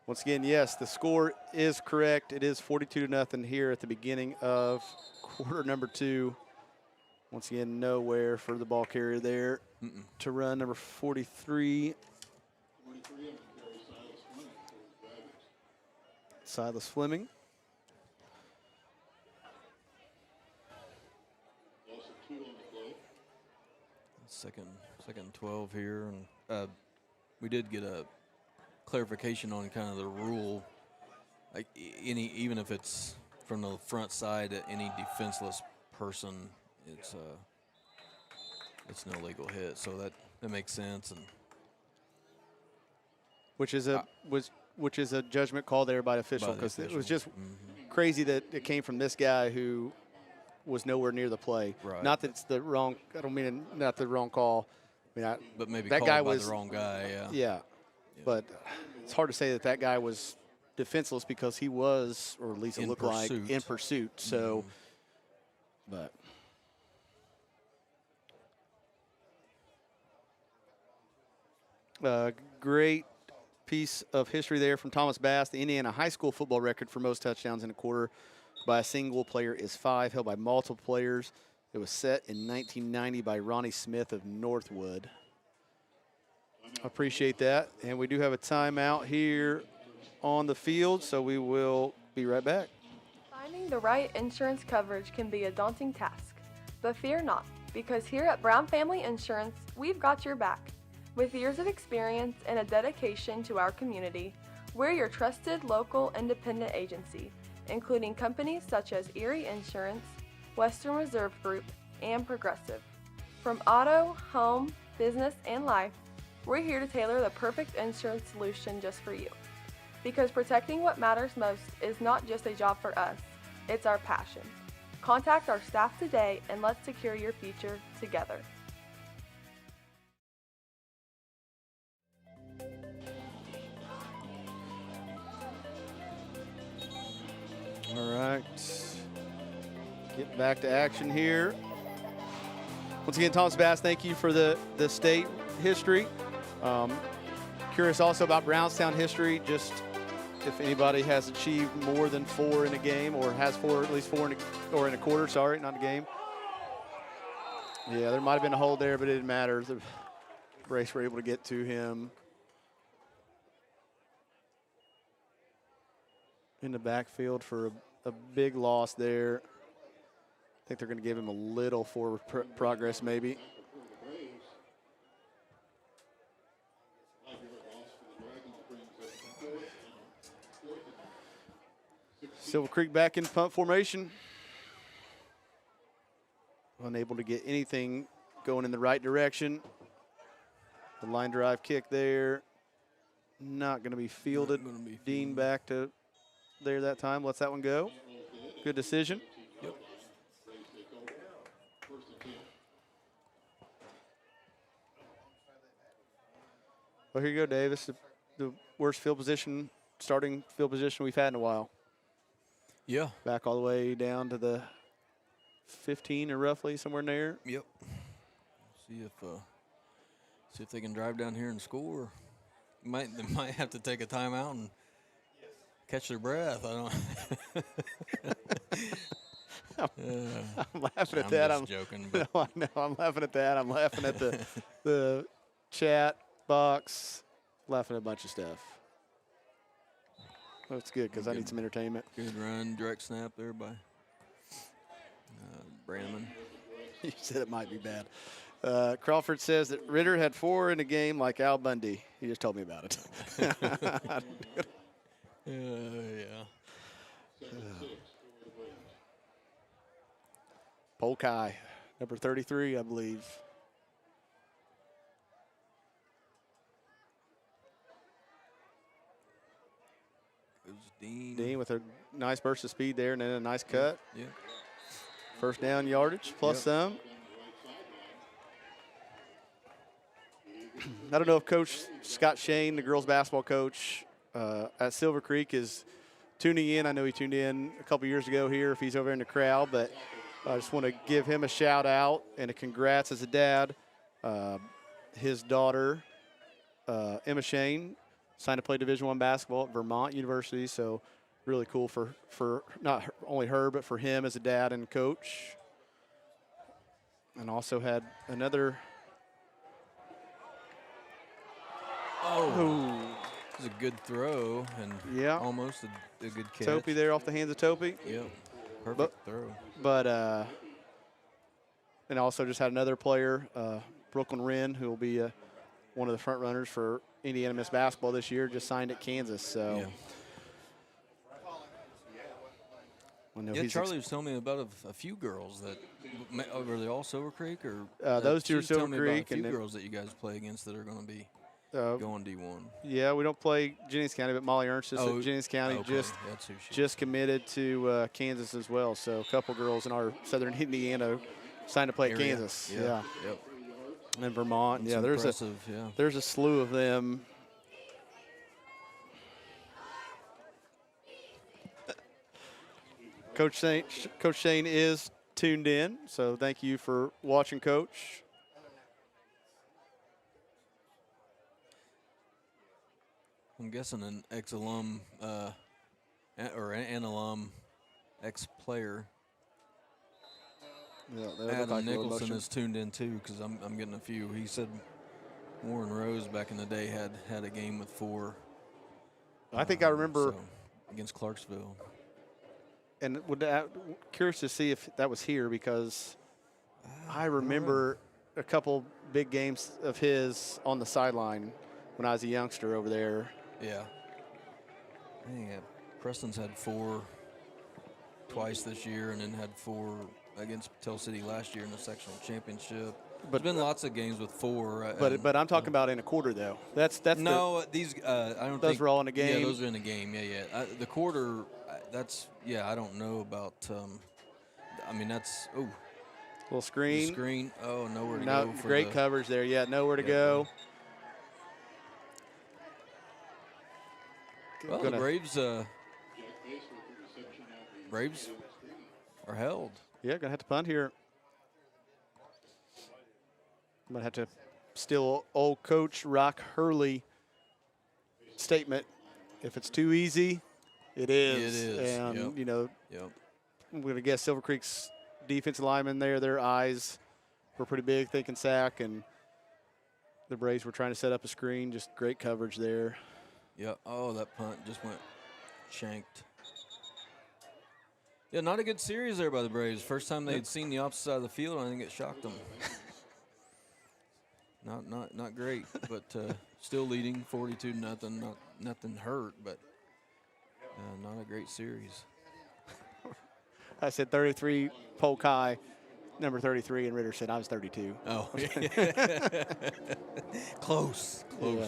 Once again, yes, the score is correct. It is 42-0 here at the beginning of quarter number 2. Once again, nowhere for the ball carrier there to run, number 43. Silas Fleming. Second 12 here, and we did get a clarification on kind of the rule. Like even if it's from the front side, any defenseless person, it's no legal hit. So that makes sense, and which is a judgment call there by the official, because it was just crazy that it came from this guy who was nowhere near the play. Right. Not that it's the wrong. I don't mean not the wrong call. I mean, but maybe that called guy by was the wrong guy. Yeah. Yeah, but it's hard to say that guy was defenseless, because he was, or at least it looked like, in pursuit. So, but great piece of history there from Thomas Bass. The Indiana high school football record for most touchdowns in a quarter by a single player is 5, held by multiple players. It was set in 1990 by Ronnie Smith of Northwood. Appreciate that. And we do have a timeout here on the field, so we will be right back. Finding the right insurance coverage can be a daunting task, but fear not, because here at Brown Family Insurance, we've got your back. With years of experience and a dedication to our community, we're your trusted local independent agency, including companies such as Erie Insurance, Western Reserve Group, and Progressive. From auto, home, business, and life, we're here to tailor the perfect insurance solution just for you. Because protecting what matters most is not just a job for us, it's our passion. Contact our staff today and let's secure your future together. All right. Get back to action here. Once again, Thomas Bass, thank you for the state history. Curious also about Brownstown history, just if anybody has achieved more than 4 in a game, or has at least 4 in a quarter, sorry, not a game. Yeah, there might have been a hold there, but it didn't matter. The Brace were able to get to him in the backfield for a big loss there. I think they're going to give him a little forward progress maybe. Silver Creek back in punt formation. Unable to get anything going in the right direction. The line drive kick there. Not going to be fielded. Dean back to there that time. Lets that one go. Good decision. Yep. Well, here you go, Davis. The worst starting field position we've had in a while. Yeah. Back all the way down to the 15 or roughly somewhere in there. Yep. See if they can drive down here and score. They might have to take a timeout and catch their breath. I don't. I'm laughing at that. I'm just joking. But No, I know. I'm laughing at that. I'm laughing at the chat box. Laughing at a bunch of stuff. That's good because I need some entertainment. Good run, direct snap there by Brandman. You said it might be bad. Crawford says that Ritter had 4 in a game like Al Bundy. He just told me about it. Yeah. Polkai, number 33, I believe. Goes Dean. Dean with a nice burst of speed there and then a nice cut. Yeah. First down yardage plus some. I don't know if Coach Scott Shane, the girls basketball coach at Silver Creek, is tuning in. I know he tuned in a couple years ago here if he's over in the crowd, but I just want to give him a shout out and a congrats as a dad. His daughter, Emma Shane, signed to play Division I basketball at Vermont University, so really cool for not only her, but for him as a dad and coach. And also had another. Oh, it was a good throw and almost a good catch. Topi there off the hands of Topi. Yep, perfect throw. But and also just had another player, Brooklyn Wren, who will be one of the front runners for Indiana Miss Basketball this year, just signed at Kansas. So. Yeah. Charlie was telling me about a few girls that were they all Silver Creek or those two are Silver Silver Creek, a few and girls that you guys play against that are going to be going D1. Yeah, we don't play Jennings County, but Molly Ernst is at Jennings County, just committed to Kansas as well. So a couple girls in our Southern Indiana signed to play at Kansas. Yeah. Yep. And Vermont. That's there's a slew of them. Coach Shane is tuned in, so thank you for watching, Coach. I'm guessing an ex-alum or an alum ex-player. Yeah, Adam Nicholson is tuned in too because I'm getting a few. He said Warren Rose back in the day had a game with 4. I think I remember against Clarksville. And curious to see if that was here because I remember a couple big games of his on the sideline when I was a youngster over there. Yeah. Preston's had 4 twice this year and then had 4 against Tell City last year in the sectional championship. But there's been lots of games with 4. But I'm talking about in a quarter though. That's no. These I don't. Those were all in a game. Yeah, those are in a game. Yeah. The quarter. I don't know about. I mean that's little screen. The screen. Oh, nowhere to no, go. Great coverage there. Yeah, nowhere to go. Well, the Braves Braves are held. Yeah, going to have to punt here. I'm going to have to steal old Coach Rock Hurley statement. If it's too easy, it is. It is. And, Yep. you know, Yep. I'm going to guess Silver Creek's defensive linemen there, their eyes were pretty big, thinking sack, and the Braves were trying to set up a screen. Just great coverage there. Yeah. Oh, that punt just went shanked. Yeah, not a good series there by the Braves. First time they'd seen the opposite side of the field, I think it shocked them. Not great, but still leading 42-0. Nothing hurt, but not a great series. I said 33 Polk High, number 33, and Ritter said I was 32. Oh, close. Yeah.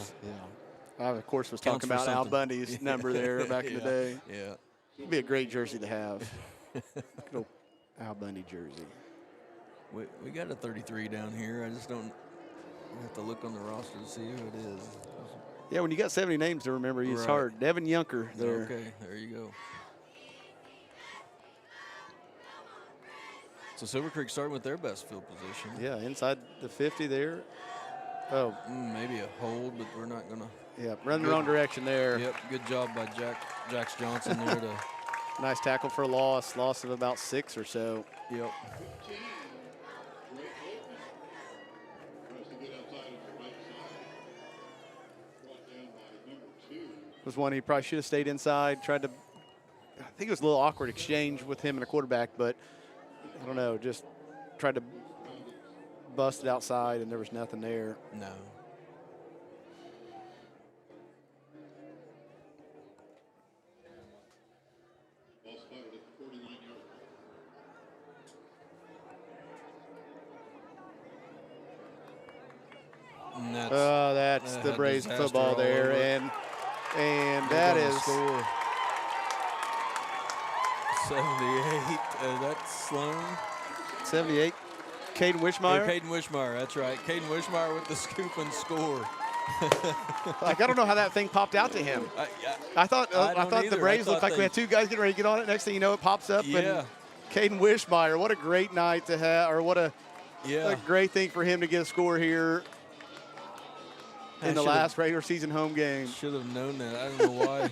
I, of course, was Counts talking for about Al something. Bundy's number there back in the day. Yeah. It'd be a great jersey to have. Good old Al Bundy jersey. We got a 33 down here. I just don't have to look on the roster to see who it is. Yeah, when you got 70 names to remember, it's Right. hard. Devin Yunker there. Okay, there you go. So Silver Creek starting with their best field position. Yeah, inside the 50 there. Oh, Maybe a hold, but we're not going to. yeah, run the Good. wrong direction there. Yep, good job by Jax Johnson there to. Nice tackle for a loss of about 6 or so. Yep. Was one he probably should have stayed inside. Tried to, I think it was a little awkward exchange with him and a quarterback, but I don't know, just tried to bust it outside and there was nothing there. No. And That's that the had Braves disaster football all there, over it. and that They're is gonna score. 78. That's Sloan. 78. Caden Wishmeyer. Caden Wishmeyer, that's right. Caden Wishmeyer with the scoop and score. Like I don't know how that thing popped out to him. I thought I don't the either. Braves I looked thought like we had 2 guys getting ready to get on it. Next thing you know, it pops up. Yeah. And Caden Wishmeyer, what a great night to have, or what a great thing for him to get a score here in the last regular season home game. Should have known that. I don't know why.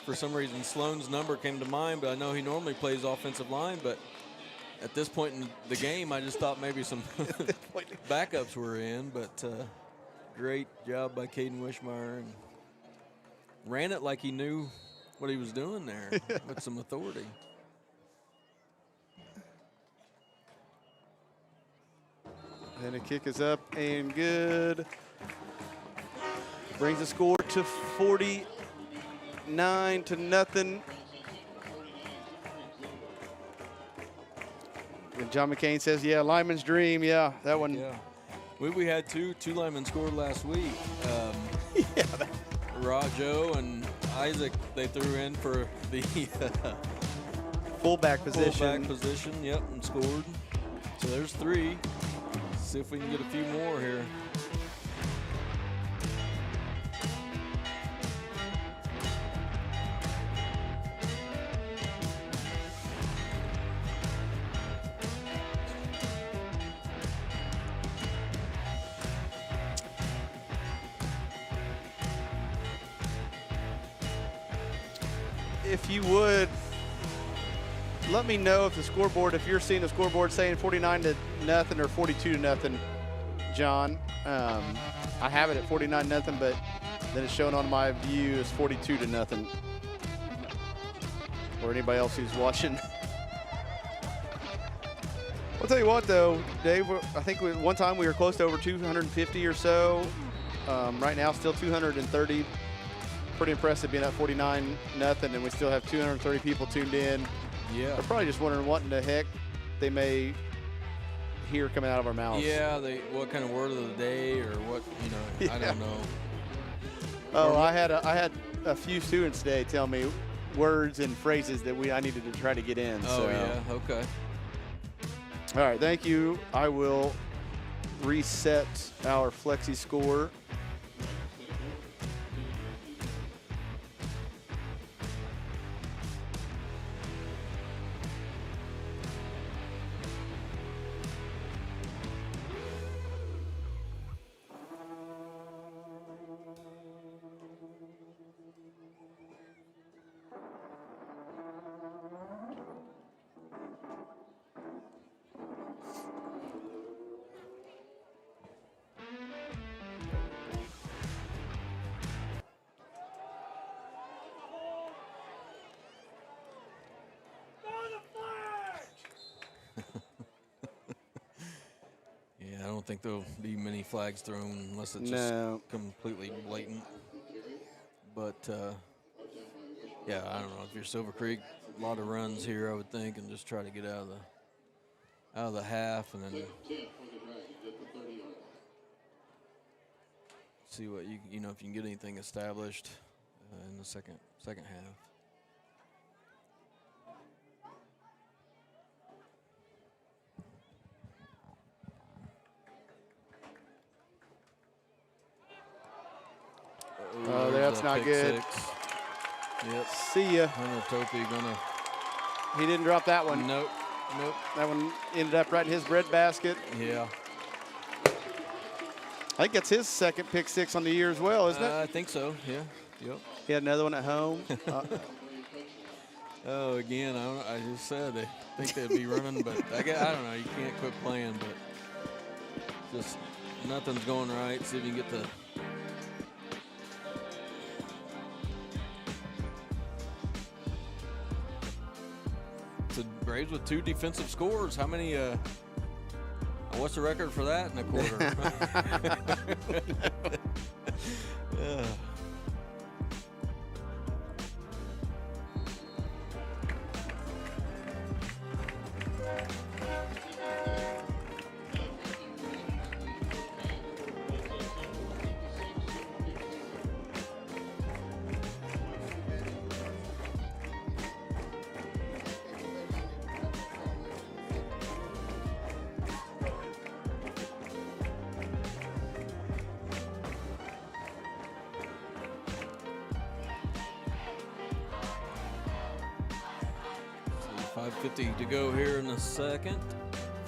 For some reason, Sloan's number came to mind, but I know he normally plays offensive line. But at this point in the game, I just thought maybe some backups were in. But great job by Caden Wishmeyer. And ran it like he knew what he was doing there with some authority. And the kick is up and good. Brings the score to 49-0. And John McCain says, yeah, lineman's dream. Yeah, that one. Yeah. We had two linemen scored last week. Joe and Isaac, they threw in for the fullback position. Yep, and scored. So there's 3. See if we can get a few more here. If you would, let me know if the scoreboard, if you're seeing the scoreboard saying 49-0 or 42-0, John. I have it at 49-0, but then it's showing on my view as 42-0. Or anybody else who's watching. I'll tell you what, though, Dave, I think one time we were close to over 250 or so. Right now, still 230. Pretty impressive being at 49-0, and we still have 230 people tuned in. Yeah. They're probably just wondering what in the heck they may hear coming out of our mouths. Yeah, what kind of word of the day or what, I don't know. Oh, I had a few students today tell me words and phrases that I needed to try to get in. Oh, so. yeah, okay. All right, thank you. I will reset our Flexi score. don't think there'll be many flags thrown unless it's No. just completely blatant. But yeah, I don't know. If you're Silver Creek, a lot of runs here, I would think, and just try to get out of the half, and then see what you know if you can get anything established in the second half. Oh, that's not pick good. 6. Yep. See ya. Hunter Topi gonna. He didn't drop that one. Nope. That one ended up right in his bread basket. Yeah. I think that's his second pick 6 on the year as well, isn't it? I think so. Yeah. Yep. He had another one at home. Oh, again, I just said they think they'd be running, but I don't know. You can't quit playing, but just nothing's going right. See if you can get the. The Braves with 2 defensive scores. How many? What's the record for that in a quarter? Yeah. So 5:50 to go here in the second.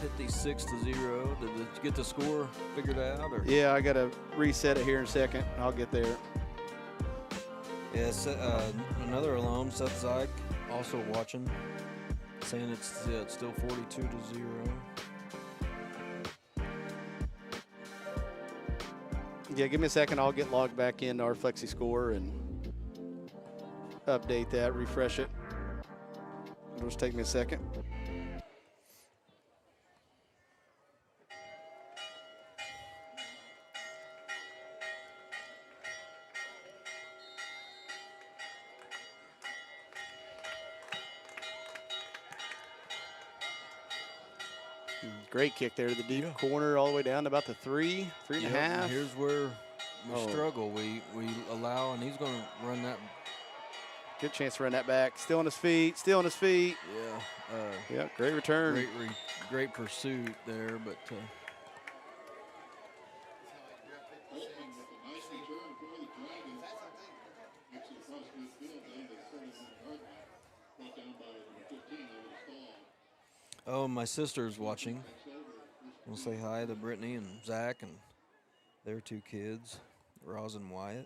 56-0. Did you get the score figured out? Or? Yeah, I got to reset it here in a second. I'll get there. Yes, another alum, Seth Zyke, also watching, saying it's still 42-0. Yeah, give me a second. I'll get logged back into our Flexi score and update that, refresh it. It'll just take me a second. Great kick there to the deep corner, all the way down to about the 3 and a half. Here's where we struggle. We allow, and he's going to run that. Good chance to run that back. Still on his feet. Still on his feet. Yeah. Yeah, great return. Great pursuit there, but. Oh, my sister's watching. We'll say hi to Brittany and Zach and their 2 kids, Roz and Wyatt.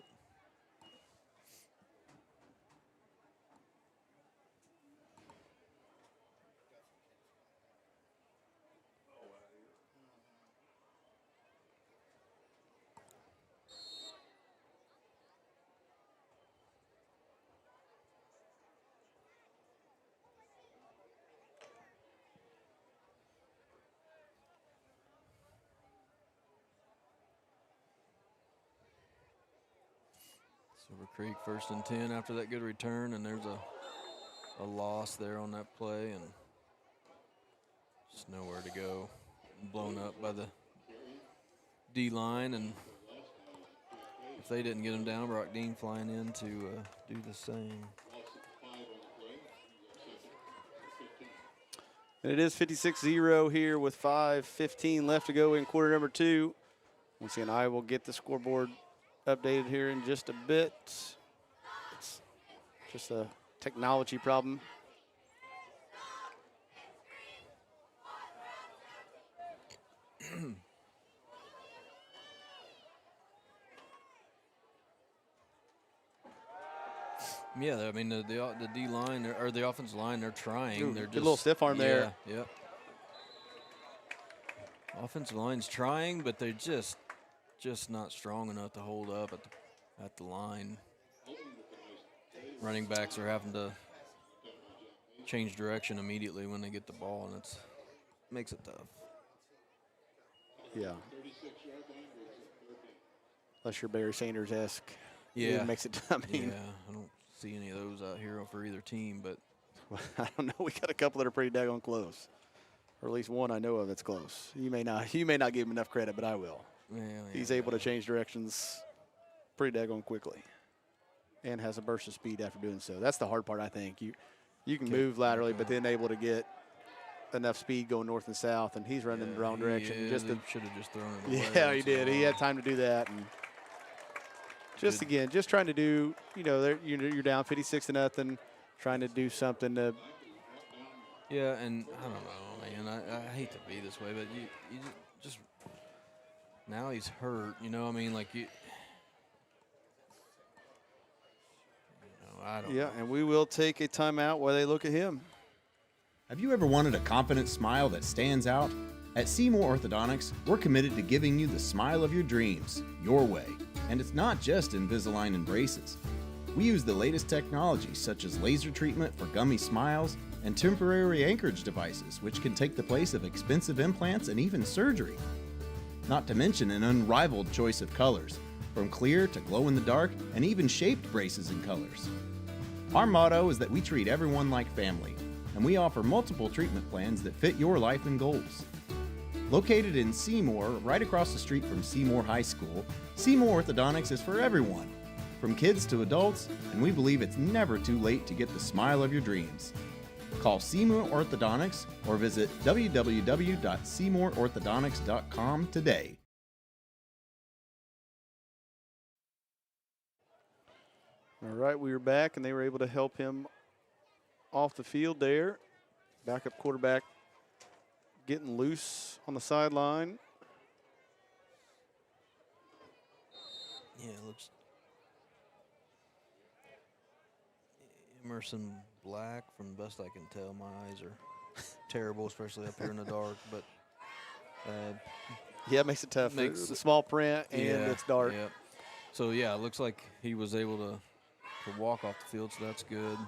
Silver Creek 1st and 10 after that good return, and there's a loss there on that play, and just nowhere to go. Blown up by the D line, and if they didn't get him down, Brock Dean flying in to do the same. And it is 56-0 here with 5:15 left to go in quarter number 2. Once again, I will get the scoreboard updated here in just a bit. It's just a technology problem. Yeah, I mean the D line or the offensive line, they're trying. Ooh, They're good just little stiff arm there. Yep. Offensive line's trying, but they're just not strong enough to hold up at the line. Running backs are having to change direction immediately when they get the ball, and it makes it tough. Yeah. unless you're Barry Sanders-esque. Yeah. It makes it, I mean. Yeah, I don't see any of those out here for either team, but I don't know. We got a couple that are pretty daggone close. Or at least one I know of that's close. You may not give him enough credit, but I will. He's able to change directions pretty daggone quickly and has a burst of speed after doing so. That's the hard part, I think. You can move laterally, but then able to get enough speed going north and south, and he's running in the wrong direction. Yeah, should have just thrown it away. Yeah, he did. He had time to do that. And just trying to do, you're down 56-0, trying to do something to. Yeah, and I don't know, man. I hate to be this way, but you just now he's hurt. I mean, like you. I don't know. Yeah, and we will take a timeout while they look at him. Have you ever wanted a confident smile that stands out? At Seymour Orthodontics, we're committed to giving you the smile of your dreams, your way. And it's not just Invisalign and braces. We use the latest technology such as laser treatment for gummy smiles and temporary anchorage devices, which can take the place of expensive implants and even surgery. Not to mention an unrivaled choice of colors, from clear to glow in the dark and even shaped braces and colors. Our motto is that we treat everyone like family, and we offer multiple treatment plans that fit your life and goals. Located in Seymour, right across the street from Seymour High School, Seymour Orthodontics is for everyone, from kids to adults, and we believe it's never too late to get the smile of your dreams. Call Seymour Orthodontics or visit www.seymourorthodontics.com today. All right, we were back, and they were able to help him off the field there. Backup quarterback getting loose on the sideline. Yeah, it looks Emerson Black, from the best I can tell. My eyes are terrible, especially up here in the dark. But yeah, it makes it tough. It's a small print and it's dark. Yeah. So yeah, it looks like he was able to walk off the field, so that's good.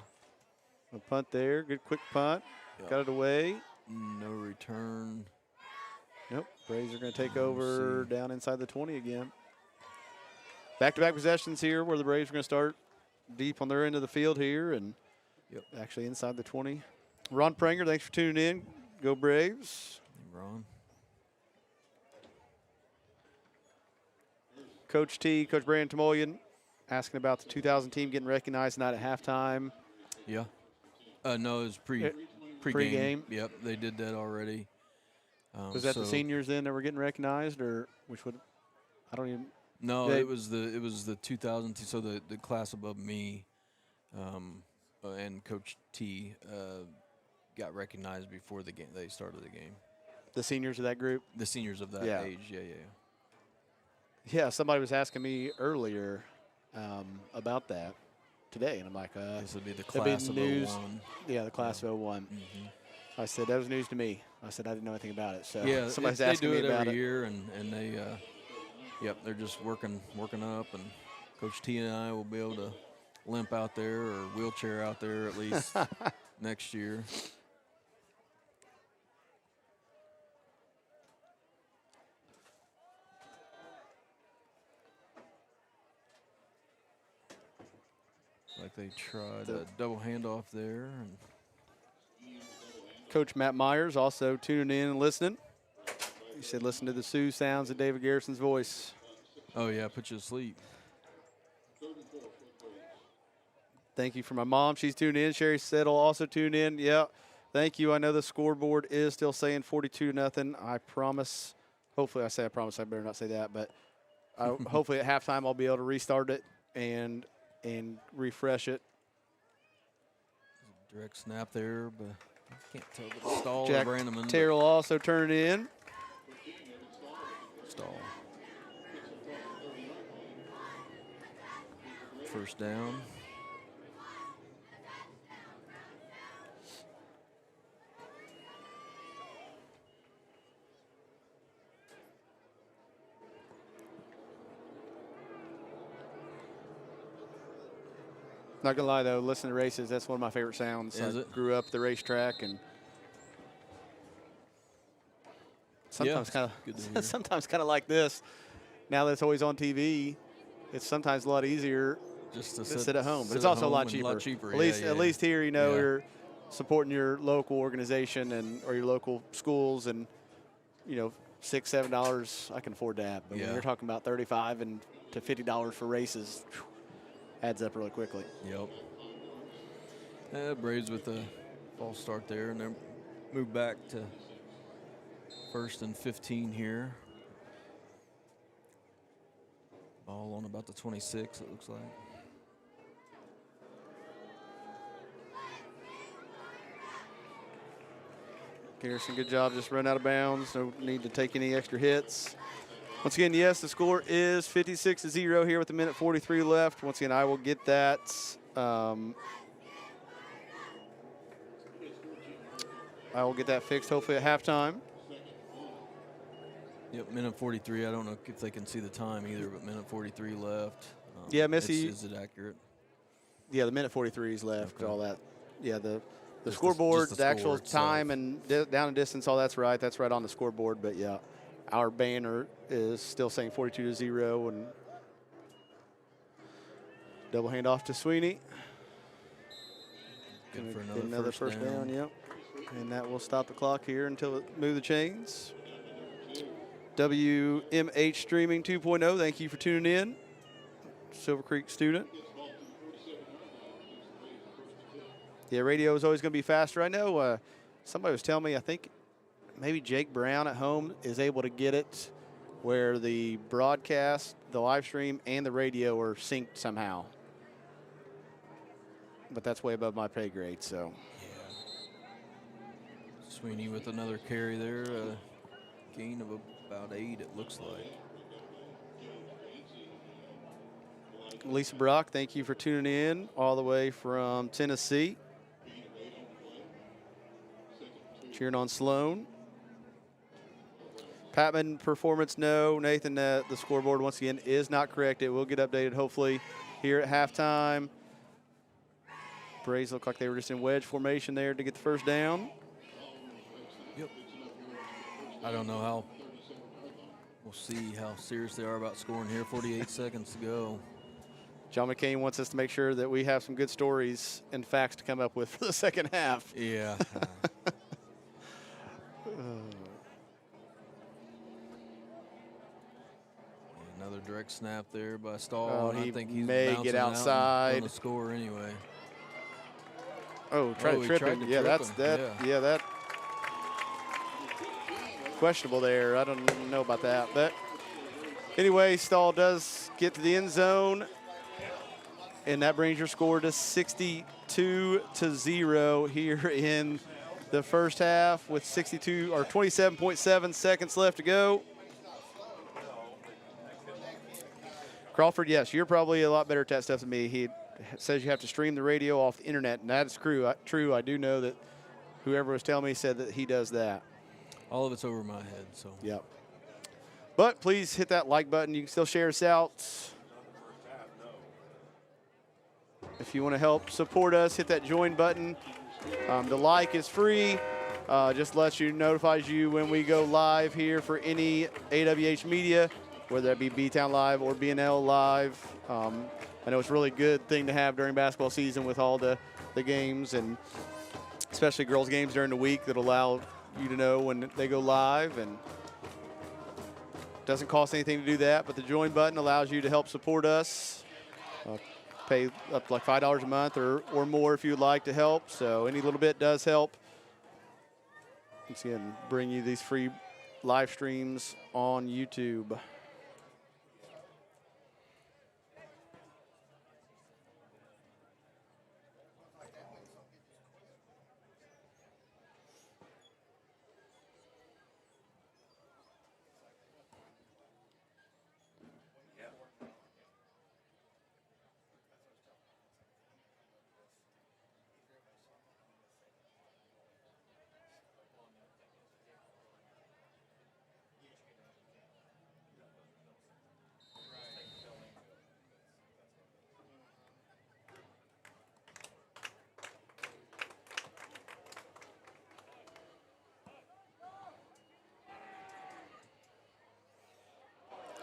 A punt there, good quick punt. Yep. Got it away. No return. Nope. Braves are going to take over down inside the 20 again. Back-to-back possessions here where the Braves are going to start deep on their end of the field here and actually inside the 20. Ron Pranger, thanks for tuning in. Go Braves. Ron. Coach T, Coach Brandon Tamoyan asking about the 2000 team getting recognized not at halftime. Yeah. No, it was pre-game. Yep, they did that already. Was that the seniors then that were getting recognized, or which would? I don't even. No, it was the 2000. So the class above me, and Coach T got recognized before the game. They started the game. The seniors of that group. The seniors of that age. Yeah. Yeah, somebody was asking me earlier about that today, and I'm like, this would be the class of 01. Yeah, the class of 01. Mm-hmm. I said, that was news to me. I said, I didn't know anything about it. So yeah, somebody's they asking do me it about every year, and they, they're just working up, and Coach T and I will be able to limp out there or wheelchair out there at least next year. Like they tried a double handoff there. And Coach Matt Myers also tuning in and listening. He said, listen to the Sioux sounds of David Garrison's voice. Oh, yeah, put you to sleep. Thank you for my mom. She's tuned in. Sherry Settle also tuned in. Yeah, thank you. I know the scoreboard is still saying 42-0. I promise. Hopefully, I promise. I better not say that. But hopefully at halftime I'll be able to restart it and refresh it. Direct snap there, but I can't tell if it's Stahl Jack or Brandeman. Terrell also turned in. Stahl. First down. Not gonna lie though, listening to races, that's one of my favorite sounds. Is I it? grew up at the racetrack, and sometimes good to hear. sometimes kind of like this. Now that it's always on TV, it's sometimes a lot easier just to sit at home, but sit it's at also a lot home and cheaper. Yeah, At least here, you know, Yeah. you're supporting your local organization or your local schools, and you know, $6-7, I can afford that. But when Yeah. you're talking about $35 to $50 for races, adds up really quickly. Yep. Braves with a false start there, and then move back to 1st and 15 here. Ball on about the 26, it looks like. Garrison, good job, just run out of bounds. No need to take any extra hits. Once again, yes, the score is 56-0 here with 1:43 left. Once again, I will get that. I will get that fixed hopefully at halftime. Yep, minute 43. I don't know if they can see the time either, but minute 43 left. Yeah, Missy. Is it accurate? Yeah, the 1:43 is left. Okay. All that. Yeah, the Just scoreboard, the the actual score itself. time and down and distance, all that's right. That's right on the scoreboard. But yeah, our banner is still saying 42-0, and double hand off to Sweeney. Good for Get another first down. Yep. And that will stop the clock here until it move the chains. WMH Streaming 2.0, thank you for tuning in. Silver Creek student. Yeah, radio is always going to be faster. I know somebody was telling me, I think maybe Jake Brown at home is able to get it where the broadcast, the live stream, and the radio are synced somehow. But that's way above my pay grade, so. Sweeney with another carry there. Gain of about 8, it looks like. Lisa Brock, thank you for tuning in all the way from Tennessee. Cheering on Sloan. Patman performance, no. Nathan, the scoreboard once again is not correct. It will get updated hopefully here at halftime. Braves look like they were just in wedge formation there to get the first down. Yep. I don't know how. We'll see how serious they are about scoring here. 48 seconds to go. John McCain wants us to make sure that we have some good stories and facts to come up with for the second half. Yeah. Another direct snap there by Stahl. Oh, and he I think he's may bouncing get out and outside. gonna score anyway. Oh, Oh, to he trip tried him. to Yeah, trip that's him, that. yeah. Yeah, that questionable there. I don't know about that, but anyway, Stahl does get to the end zone, and that brings your score to 62-0 here in the first half with 27.7 seconds left to go. Crawford, yes, you're probably a lot better at that stuff than me. He says you have to stream the radio off the internet, and that is true. I do know that whoever was telling me said that he does that. All of it's over my head, so. Yep. But please hit that like button. You can still share us out. If you want to help support us, hit that join button. The like is free. Just notifies you when we go live here for any AWH media, whether that be B-Town Live or BNL Live. I know it's a really good thing to have during basketball season with all the games, and especially girls' games during the week that allow you to know when they go live. And doesn't cost anything to do that, but the join button allows you to help support us. Pay up to like $5 a month or more if you'd like to help. So any little bit does help. Once again, bring you these free live streams on YouTube.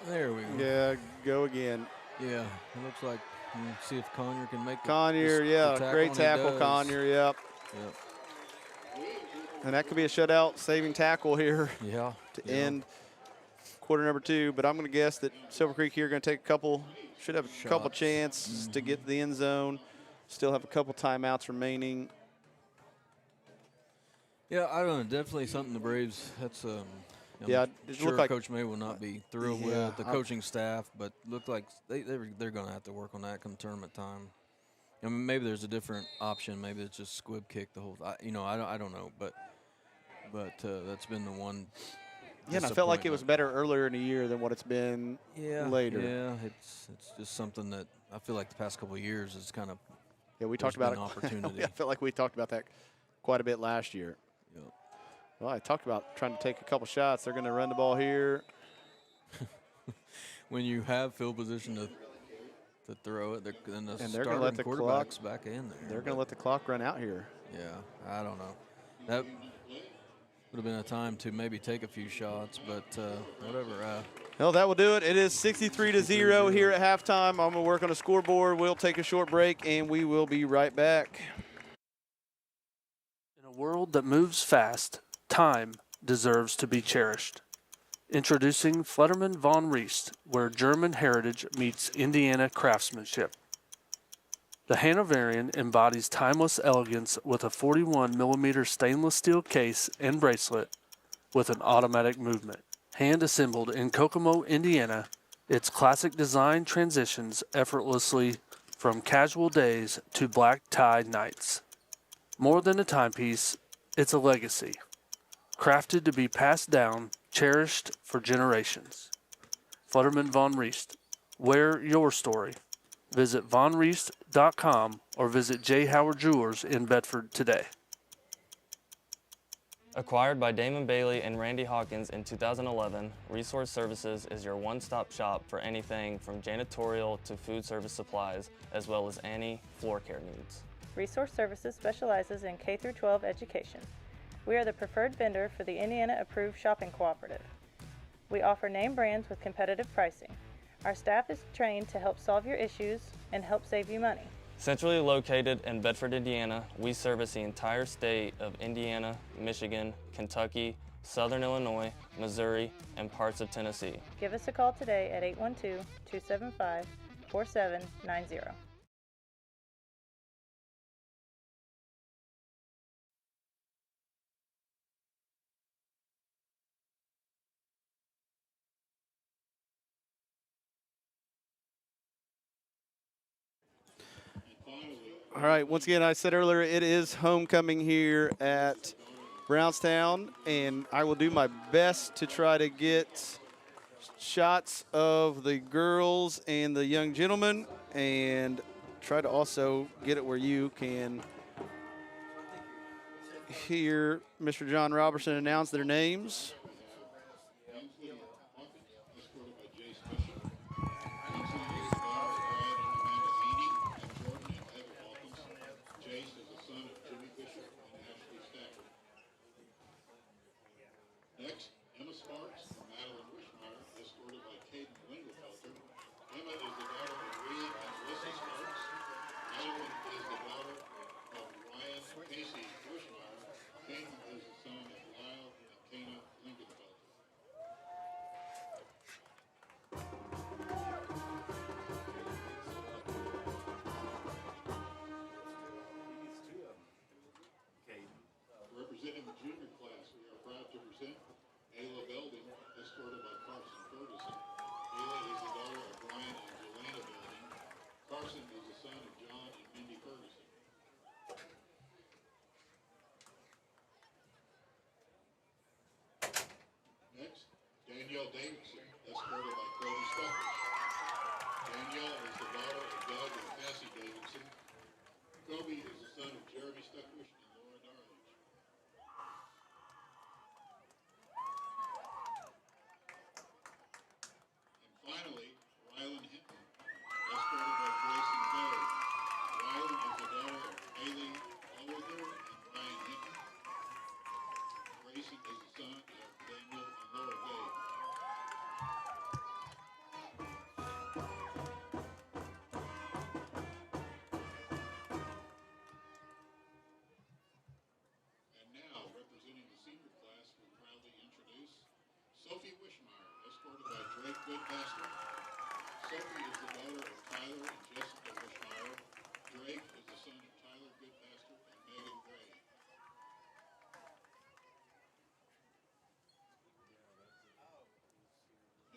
There we go. Yeah, go again. Yeah, it looks like. See if Conyer can make Conyer, the great and he tackle, does. Conyer, yep. Yep. And that could be a shutout saving tackle here Yeah. to end quarter number 2. But I'm going to guess that Silver Creek here going to take should have a couple Shots. chances to get to the end zone. Still have a couple timeouts remaining. Yeah, I don't know. Definitely something the Braves. That's Yeah, I'm it sure looked like Coach May will not be thrilled with the coaching staff, but looked like they're going to have to work on that come tournament time. I mean, maybe there's a different option. Maybe it's just squib kick the whole. I don't know, but that's been the one. Yeah, and I felt like it was better earlier in the year than what it's been later. Yeah, it's just something that I feel like the past couple of years is kind of. Yeah, we talked about it. Opportunity. I felt like we talked about that quite a bit last year. Yep. Well, I talked about trying to take a couple shots. They're going to run the ball here. When you have field position to throw it, then the and they're going to let the quarterback's back in there. They're going to let the clock run out here. Yeah, I don't know. That would have been a time to maybe take a few shots, but whatever. Well, that will do it. It is 63-0 here at halftime. I'm going to work on a scoreboard. We'll take a short break, and we will be right back. In a world that moves fast, time deserves to be cherished. Introducing Flutterman von Riest, where German heritage meets Indiana craftsmanship. The Hanoverian embodies timeless elegance with a 41mm stainless steel case and bracelet with an automatic movement. Hand-assembled in Kokomo, Indiana, its classic design transitions effortlessly from casual days to black tie nights. More than a timepiece, it's a legacy, crafted to be passed down, cherished for generations. Flutterman von Riest, wear your story. Visit vonriest.com or visit J. Howard Jewelers in Bedford today. Acquired by Damon Bailey and Randy Hawkins in 2011, Resource Services is your one-stop shop for anything from janitorial to food service supplies, as well as any floor care needs. Resource Services specializes in K-12 education. We are the preferred vendor for the Indiana Approved Shopping Cooperative. We offer name brands with competitive pricing. Our staff is trained to help solve your issues and help save you money. Centrally located in Bedford, Indiana, we service the entire state of Indiana, Michigan, Kentucky, Southern Illinois, Missouri, and parts of Tennessee. Give us a call today at 812-275-4790. All right, once again, I said earlier, it is homecoming here at Brownstown, and I will do my best to try to get shots of the girls and the young gentlemen and try to also get it where you can hear Mr. John Robertson announce their names. Next, Emma Sparks and Madeline Wishmeyer, escorted by Caden Lingelfelter. Emma is the daughter of William and Melissa Sparks. Madeline is the daughter of Ryan Casey Wishmeyer. Caden is the son of Lyle and Kana Lingelfelter. Representing the junior class, we are proud to present Ayla Belding, escorted by Carson Ferguson. Ayla is the daughter of Brian and Jelena Belding. Carson is the son of John and Mindy Ferguson. Next, Danielle Davidson, escorted by Cody Stuckers. Danielle is the daughter of Doug and Cassie Davidson. Kobe is the son of Jeremy Stuckers and Laura Darlage. Finally, Rylan Hinton, escorted by Grayson Bay. Rylan is the daughter of Haley Allwither and Ryan Hinton. Grayson is the son of Daniel and Laura Bay. Goodpaster. Sophie is the daughter of Tyler and Jessica Wishmeyer. Drake is the son of Tyler Goodpaster and Megan Gray.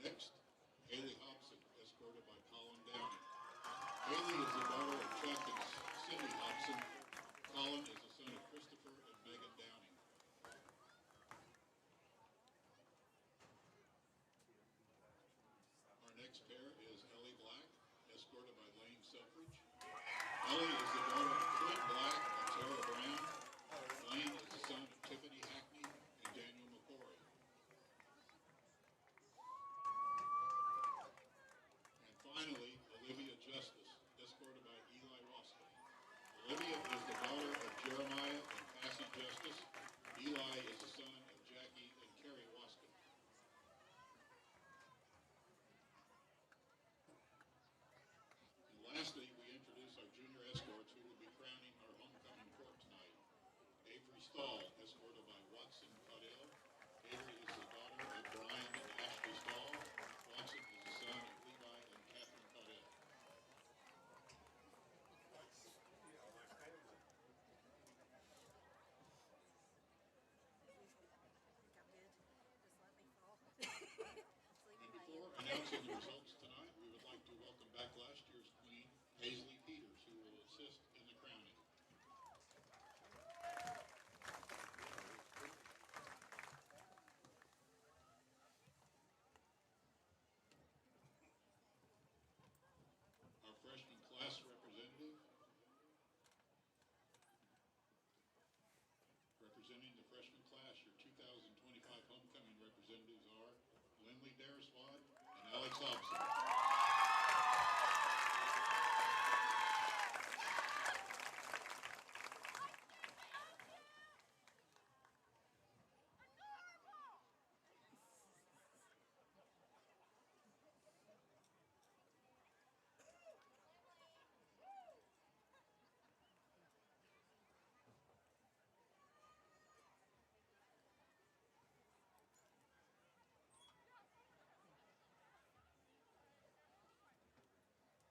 Next, Haley Hobson, escorted by Colin Downing. Haley is the daughter of Chuck and Cindy Hobson. Colin is the son of Christopher and Megan Downing. Our next pair is Ellie Black, escorted by Lane Selfridge. Ellie is the daughter of Clint Black and Tara Brown. Lane is the son of Tiffany Hackney and Daniel McCory. And finally, Olivia Justice, escorted by Eli Wascom. Olivia is the daughter of Jeremiah and Cassie Justice. Eli is the son of Jackie and Carrie Wascom. And lastly, we introduce our junior escorts who will be crowning our homecoming court tonight. Avery Stahl, escorted by Watson Caudell. Avery is the daughter of Brian and Ashley Stahl. Watson is the son of Levi and Catherine Caudell. And before announcing the results tonight, we would like to welcome back last year's queen, Paisley Peters, who will assist in the crowning. Our freshman class representative, representing the freshman class, your 2025 homecoming representatives are Lindley Dariswad and Alex Hobson.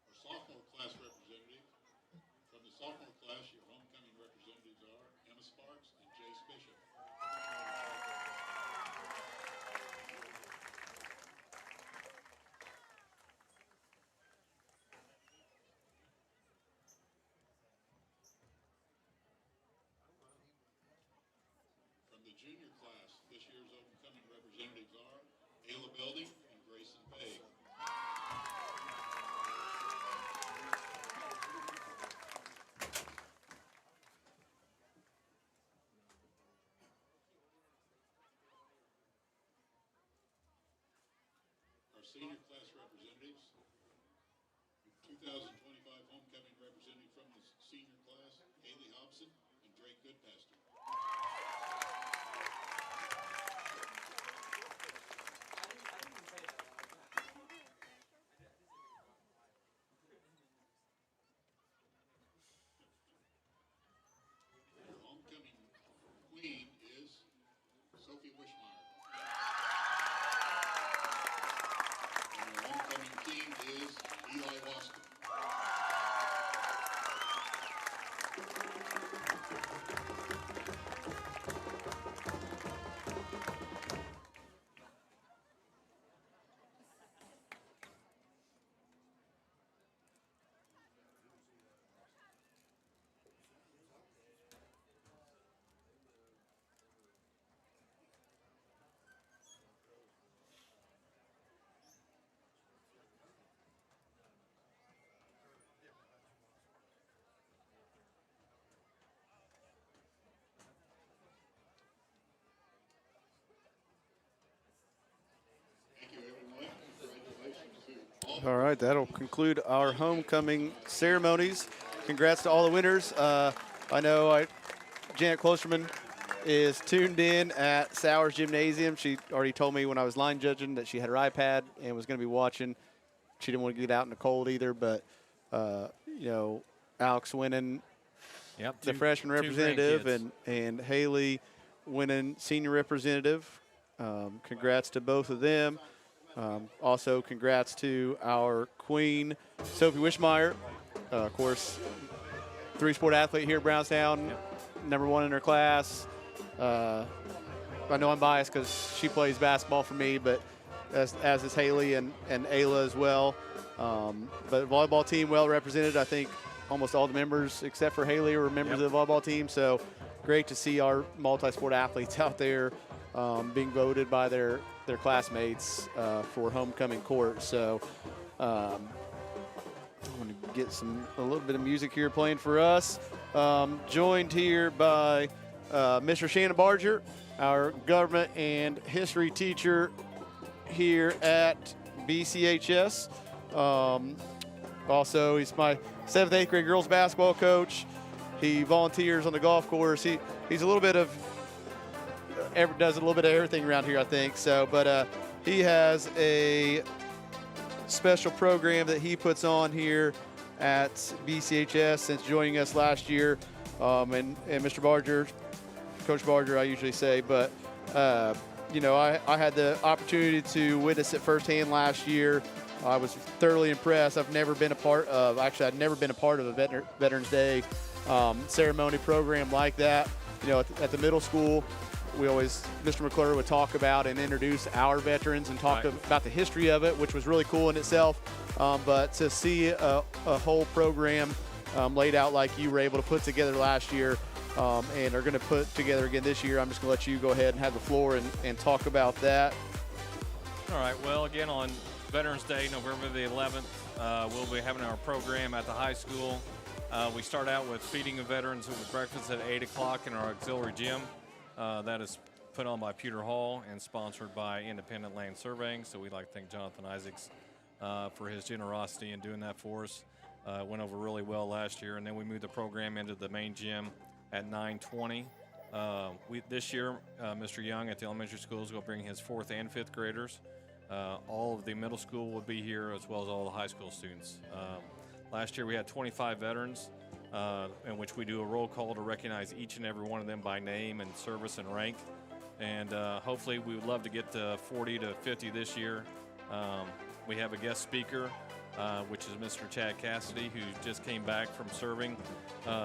Our sophomore class representative, from the sophomore class, your homecoming representatives are Emma Sparks and Jace Bishop. From the junior class, this year's homecoming representatives are Ayla Belding and Grayson Bay. Our senior class representatives, 2025 homecoming representative from the senior class, Haley Hobson and Drake Goodpaster. Your homecoming queen is Sophie Wishmeyer. And your homecoming king is Eli Wascom. Thank you, everyone. Congratulations to all. All right, that'll conclude our homecoming ceremonies. Congrats to all the winners. I know Janet Klosterman is tuned in at Sowers Gymnasium. She already told me when I was line judging that she had her iPad and was going to be watching. She didn't want to get out in the cold either, but, Alex winning the freshman representative and Haley winning senior representative. Congrats to both of them. Also, congrats to our queen, Sophie Wishmeyer. Of course, three-sport athlete here at Brownstown, #1 in her class. I know I'm biased because she plays basketball for me, but as is Haley and Ayla as well. But volleyball team well represented. I think almost all the members except for Haley were members of the volleyball team. So great to see our multi-sport athletes out there being voted by their classmates for homecoming court. So I'm going to get a little bit of music here playing for us. Joined here by Mr. Shannon Barger, our government and history teacher here at BCHS. Also, he's my 7th, 8th grade girls basketball coach. He volunteers on the golf course. He's a little bit of does a little bit of everything around here, I think. So, but he has a special program that he puts on here at BCHS since joining us last year. And Mr. Barger, Coach Barger, I usually say, but you know, I had the opportunity to witness it firsthand last year. I was thoroughly impressed. I'd never been a part of a Veterans Day ceremony program like that. You know, at the middle school, Mr. McClure would talk about and introduce our veterans and talk about the history of it, which was really cool in itself. But to see a whole program laid out like you were able to put together last year and are going to put together again this year, I'm just going to let you go ahead and have the floor and talk about that. All right. Well, again, on Veterans Day, November the 11th, we'll be having our program at the high school. We start out with feeding the veterans with breakfast at 8 o'clock in our auxiliary gym. That is put on by Pewter Hall and sponsored by Independent Land Surveying. So we'd like to thank Jonathan Isaacs for his generosity in doing that for us. It went over really well last year. And then we moved the program into the main gym at 9:20. This year, Mr. Young at the elementary school is going to bring his 4th and 5th graders. All of the middle school will be here, as well as all the high school students. Last year we had 25 veterans, in which we do a roll call to recognize each and every one of them by name and service and rank. And hopefully we would love to get to 40 to 50 this year. We have a guest speaker, which is Mr. Chad Cassidy, who just came back from serving.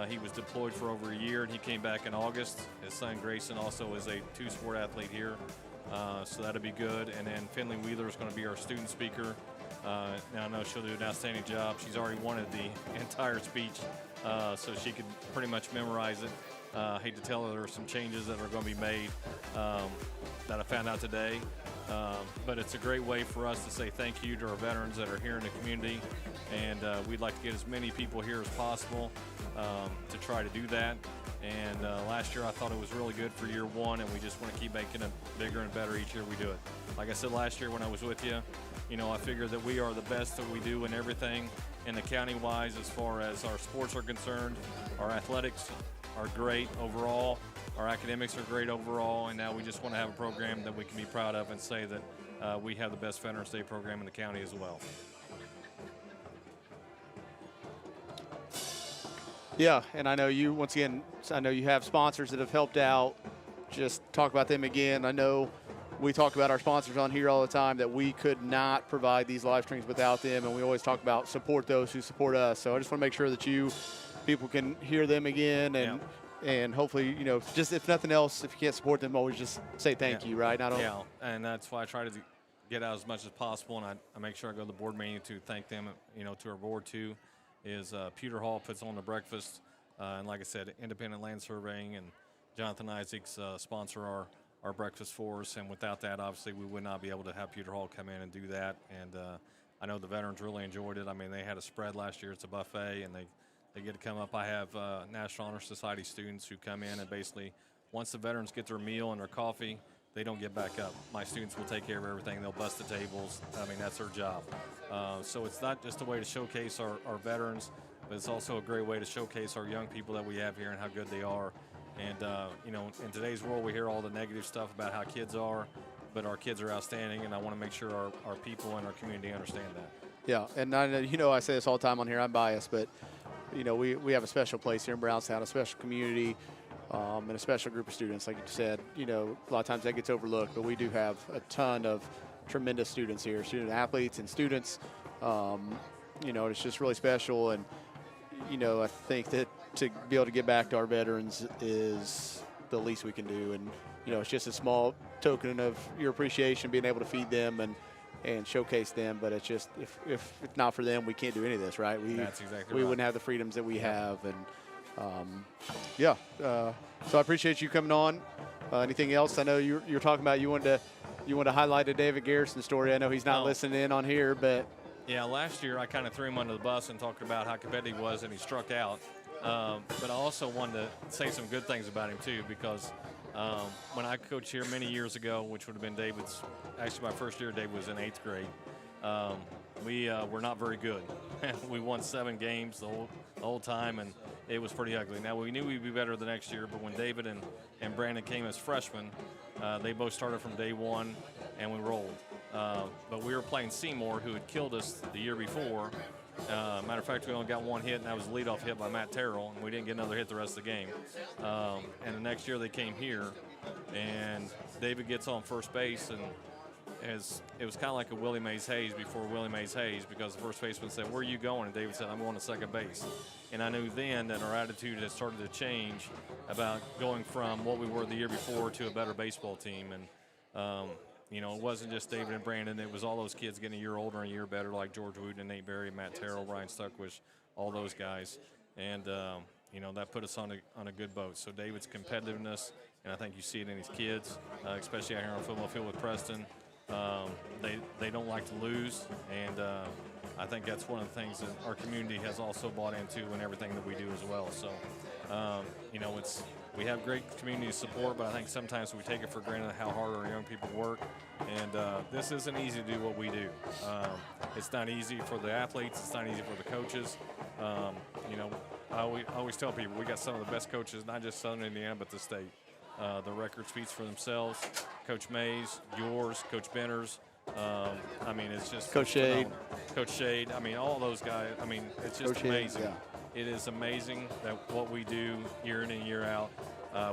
He was deployed for over a year, and he came back in August. His son Grayson also is a 2-sport athlete here, so that'll be good. And then Finley Wheeler is going to be our student speaker. Now I know she'll do an outstanding job. She's already wanted the entire speech, so she could pretty much memorize it. I hate to tell her there are some changes that are going to be made that I found out today. But it's a great way for us to say thank you to our veterans that are here in the community. And we'd like to get as many people here as possible to try to do that. And last year I thought it was really good for year one, and we just want to keep making it bigger and better each year we do it. Like I said last year when I was with you, you know, I figured that we are the best that we do in everything in the county-wise as far as our sports are concerned. Our athletics are great overall. Our academics are great overall, and now we just want to have a program that we can be proud of and say that we have the best Veterans Day program in the county as well. Yeah, and I know you, once again, I know you have sponsors that have helped out. Just talk about them again. I know we talk about our sponsors on here all the time, that we could not provide these live streams without them, and we always talk about support those who support us. So I just want to make sure that people can hear them again, and hopefully, you know, just if nothing else, if you can't support them, always just say thank you, right? Yeah, and that's why I try to get out as much as possible, and I make sure I go to the board meeting to thank them, you know, to our board too. Is Pewter Hall puts on the breakfast, and like I said, Independent Land Surveying and Jonathan Isaacs sponsor our breakfast for us, and without that, obviously, we would not be able to have Pewter Hall come in and do that. And I know the veterans really enjoyed it. I mean, they had a spread last year. It's a buffet, and they get to come up. I have National Honor Society students who come in, and basically, once the veterans get their meal and their coffee, they don't get back up. My students will take care of everything. They'll bust the tables. I mean, that's their job. So it's not just a way to showcase our veterans, but it's also a great way to showcase our young people that we have here and how good they are. And, you know, in today's world, we hear all the negative stuff about how kids are, but our kids are outstanding, and I want to make sure our people in our community understand that. Yeah, and I say this all the time on here. I'm biased, but, you know, we have a special place here in Brownstown, a special community, and a special group of students. Like you said, you know, a lot of times that gets overlooked, but we do have a ton of tremendous students here, student athletes and students. It's just really special. And, I think that to be able to give back to our veterans is the least we can do. And, it's just a small token of your appreciation, being able to feed them and showcase them. But it's just, if not for them, we can't do any of this, right? That's exactly we right. wouldn't have the freedoms that we have. And, so I appreciate you coming on. Anything else? I know you're talking about you wanted to highlight the David Garrison story. I know he's not listening in on here, but yeah, last year I kind of threw him under the bus and talked about how competitive he was, and he struck out. But I also wanted to say some good things about him too, because when I coached here many years ago, which would have been David's, actually my first year, David was in 8th grade. We were not very good. We won 7 games the whole time, and it was pretty ugly. Now, we knew we'd be better the next year, but when David and Brandon came as freshmen, they both started from day one, and we rolled. But we were playing Seymour, who had killed us the year before. Matter of fact, we only got 1 hit, and that was a leadoff hit by Matt Terrell, and we didn't get another hit the rest of the game. And the next year they came here, and David gets on first base, and it was kind of like a Willie Mays Hayes before Willie Mays Hayes, because the first baseman said, "Where are you going?" And David said, "I'm going to second base." And I knew then that our attitude had started to change about going from what we were the year before to a better baseball team. And it wasn't just David and Brandon. It was all those kids getting a year older and a year better, like George Wooten and Nate Berry, Matt Terrell, Ryan Stuckwish, all those guys. And, that put us on a good boat. So David's competitiveness, and I think you see it in his kids, especially out here on the football field with Preston. They don't like to lose, and I think that's one of the things that our community has also bought into in everything that we do as well. So, we have great community support, but I think sometimes we take it for granted how hard our young people work, and this isn't easy to do what we do. It's not easy for the athletes. It's not easy for the coaches. I always tell people we got some of the best coaches, not just Southern Indiana, but the state. The record speaks for themselves. Coach Mays, yours, Coach Benners. It's just Coach Shade. Coach Shade. All those guys. It's just Coach amazing. Shade, It is amazing that what we do year in and year out,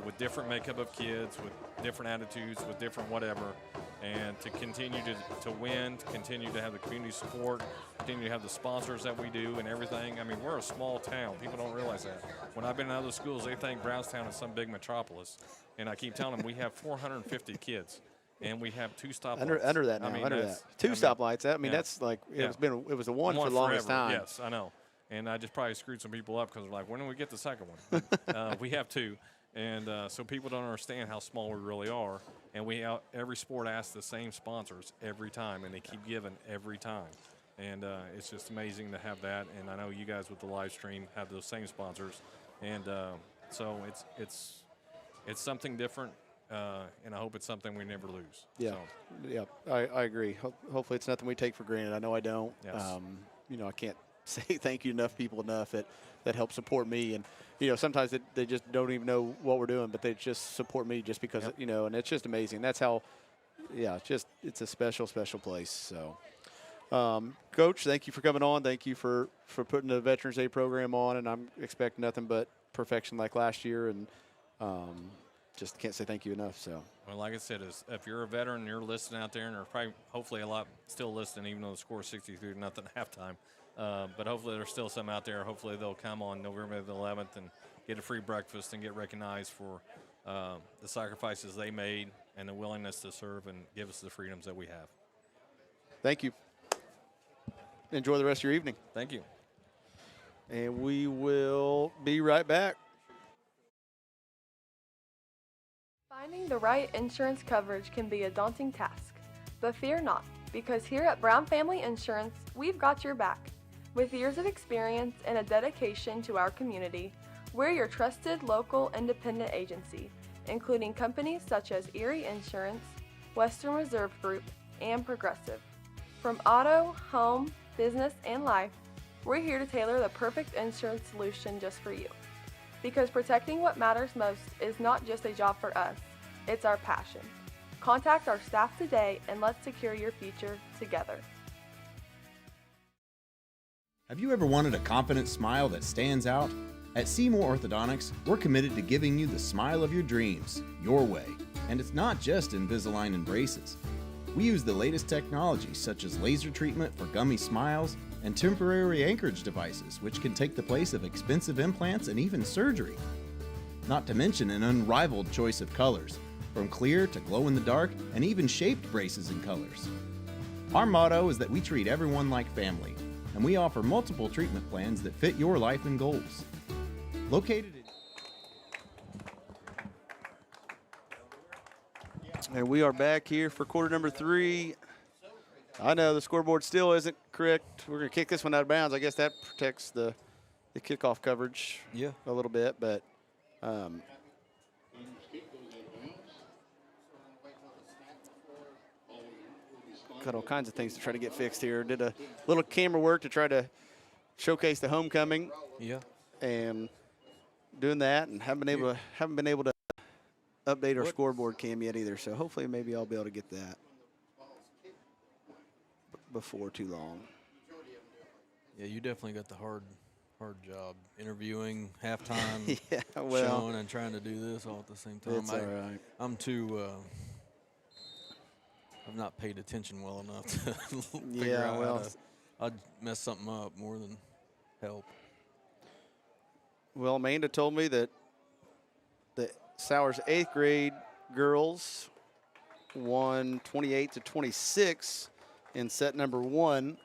with different makeup of kids, with different attitudes, with different whatever, and to continue to win, to continue to have the community support, continue to have the sponsors that we do and everything. We're a small town. People don't realize that. When I've been in other schools, they think Brownstown is some big metropolis. And I keep telling them we have 450 kids, and we have 2 stoplights. Under that now, under that. 2 stoplights. That's like it was the one for the longest time. Yes, I know. And I just probably screwed some people up because they're like, when do we get the second one? But, we have 2. And so people don't understand how small we really are. And every sport asks the same sponsors every time, and they keep giving every time. And it's just amazing to have that. And I know you guys with the live stream have those same sponsors. And so it's something different, and I hope it's something we never lose. Yeah, so. yeah, I agree. Hopefully it's nothing we take for granted. I know I don't. Yes. I can't say thank you people enough that help support me. And, sometimes they just don't even know what we're doing, but they just support me just because, and it's just amazing. That's how, it's a special, special place. So, Coach, thank you for coming on. Thank you for putting the Veterans Day program on, and I'm expecting nothing but perfection like last year, and just can't say thank you enough. So, well, like I said, if you're a veteran and you're listening out there, and there's probably hopefully a lot still listening, even though the score is 63-0 at halftime. But hopefully there's still some out there. Hopefully they'll come on November the 11th and get a free breakfast and get recognized for the sacrifices they made and the willingness to serve and give us the freedoms that we have. Thank you. Enjoy the rest of your evening. Thank you. And we will be right back. Finding the right insurance coverage can be a daunting task, but fear not, because here at Brown Family Insurance, we've got your back. With years of experience and a dedication to our community, we're your trusted local independent agency, including companies such as Erie Insurance, Western Reserve Group, and Progressive. From auto, home, business, and life, we're here to tailor the perfect insurance solution just for you. Because protecting what matters most is not just a job for us, it's our passion. Contact our staff today and let's secure your future together. Have you ever wanted a confident smile that stands out? At Seymour Orthodontics, we're committed to giving you the smile of your dreams, your way. And it's not just Invisalign and braces. We use the latest technology such as laser treatment for gummy smiles and temporary anchorage devices, which can take the place of expensive implants and even surgery. Not to mention an unrivaled choice of colors, from clear to glow in the dark and even shaped braces and colors. Our motto is that we treat everyone like family, and we offer multiple treatment plans that fit your life and goals. Located in And we are back here for quarter number 3. I know the scoreboard still isn't correct. We're going to kick this one out of bounds. I guess that protects the kickoff coverage a little bit, but got all kinds of things to try to get fixed here. Did a little camera work to try to showcase the homecoming. Yeah. And doing that, and haven't been able to update our scoreboard cam yet either. So hopefully maybe I'll be able to get that before too long. Yeah, you definitely got the hard job interviewing, halftime, yeah, well, showing, and trying to do this all at the same time. It's all right. I'm too. I've not paid attention well enough to figure out how to. I'd mess something up more than help. Well, Amanda told me that the Sowers 8th grade girls won 28-26 in set number 1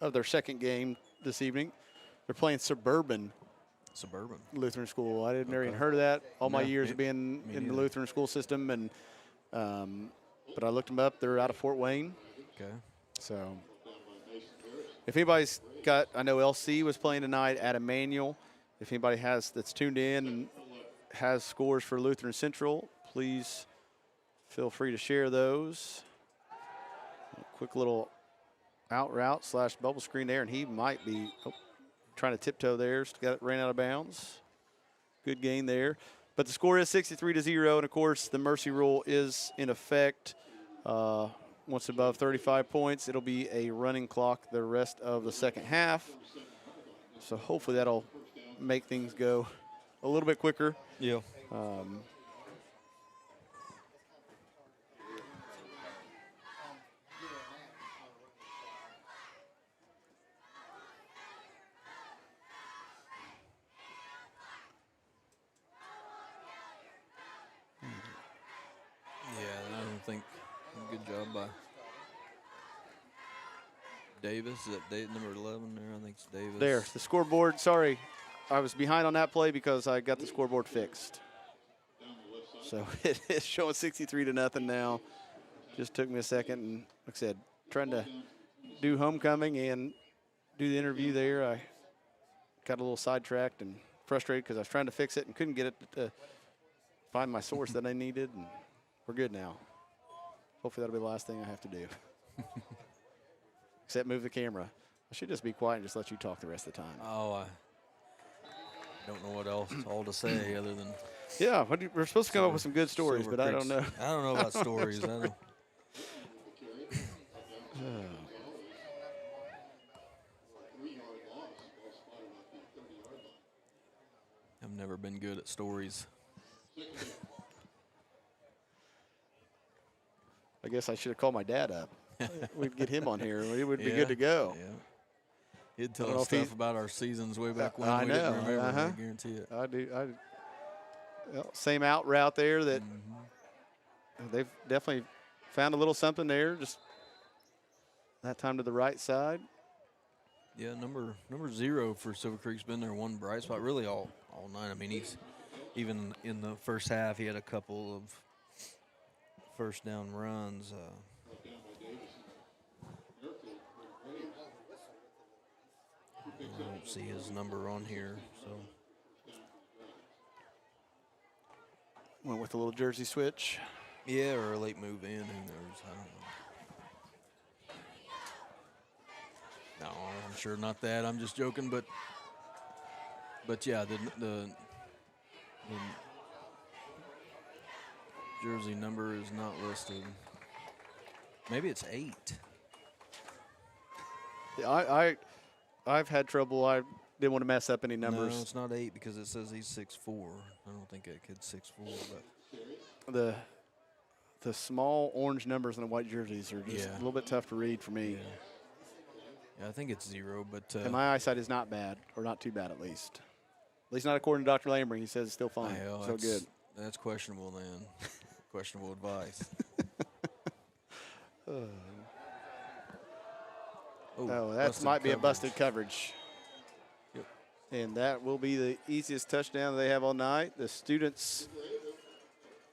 of their second game this evening. They're playing Suburban Lutheran School. I didn't even heard of that all my years of being in the Lutheran school system, and but I looked them up. They're out of Fort Wayne. Okay. So if anybody's got, I know LC was playing tonight at Emmanuel. If anybody that's tuned in and has scores for Lutheran Central, please feel free to share those. A quick little out route / bubble screen there, and he might be trying to tiptoe there. Ran out of bounds. Good gain there. But the score is 63-0, and of course the mercy rule is in effect. Once above 35 points, it'll be a running clock the rest of the second half. So hopefully that'll make things go a little bit quicker. Yeah. I don't think good job by Davis. Is that date number 11 there? I think it's Davis. There, the scoreboard. Sorry, I was behind on that play because I got the scoreboard fixed. So it is showing 63-0 now. Just took me a second, and like I said, trying to do homecoming and do the interview there. I got a little sidetracked and frustrated because I was trying to fix it and couldn't get it to find my source that I needed, and we're good now. Hopefully that'll be the last thing I have to do. Except move the camera. I should just be quiet and just let you talk the rest of the time. Oh, I don't know what else all to say other than. Yeah, we're supposed to come up with some good stories, but I don't know. I don't know about stories. I've never been good at stories. I guess I should have called my dad up. We'd get him on here. We would be good to go. Yeah. He'd tell us stuff about our seasons way back when. I we know. Didn't remember. I guarantee it. I do. Same out route there that they've definitely found a little something there. Just that time to the right side. Yeah, number 0 for Silver Creek's been their one bright spot really all night. I mean, he's even in the first half he had a couple of first down runs. I don't see his number on here, so. Went with a little jersey switch. Yeah, or a late move in. Who knows? I don't know. No, I'm sure not that. I'm just joking, but yeah, the jersey number is not listed. Maybe it's 8. Yeah, I've had trouble. I didn't want to mess up any numbers. No, it's not 8 because it says he's 6'4". I don't think that kid's 6'4", but the the small orange numbers on the white jerseys are just Yeah. a little bit tough to read for me. Yeah, I think it's 0, but And my eyesight is not bad, or not too bad at least. At least not according to Dr. Lambert. He says it's still fine. hell, So good. That's questionable then. Questionable advice. Oh, that might be a busted coverage. Yep. And that will be the easiest touchdown they have all night. The students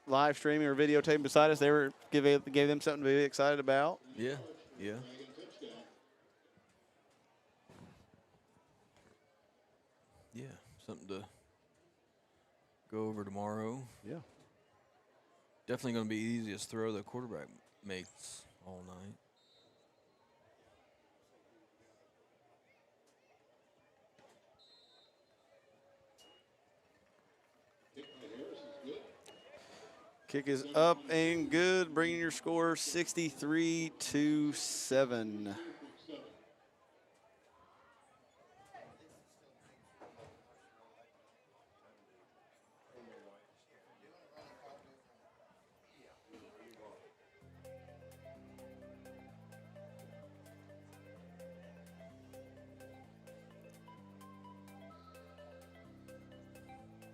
live streaming or videotaping beside us, gave them something to be excited about. Yeah, yeah. Yeah, something to go over tomorrow. Yeah. Definitely going to be the easiest throw the quarterback makes all night. Kick is up and good, bringing your score 63-7.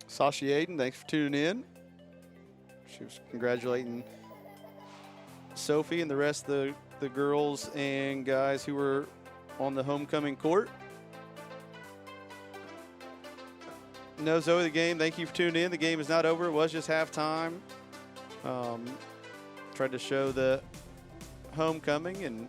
Sasha Yaden, thanks for tuning in. She was congratulating Sophie and the rest of the girls and guys who were on the homecoming court. No, Zoe, the game, thank you for tuning in. The game is not over. It was just halftime. Tried to show the homecoming, and,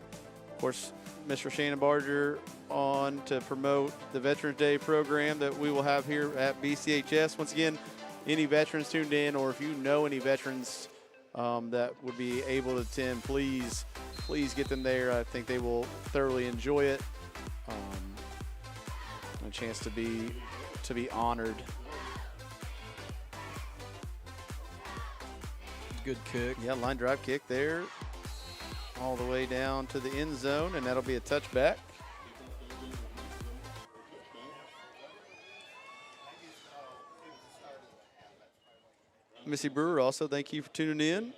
of course, Mr. Shannon Barger on to promote the Veterans Day program that we will have here at BCHS. Once again, any veterans tuned in, or if you know any veterans that would be able to attend, please get them there. I think they will thoroughly enjoy it. A chance to be honored. Good kick. Yeah, line drive kick there, all the way down to the end zone, and that'll be a touchback. Missy Brewer, also thank you for tuning in.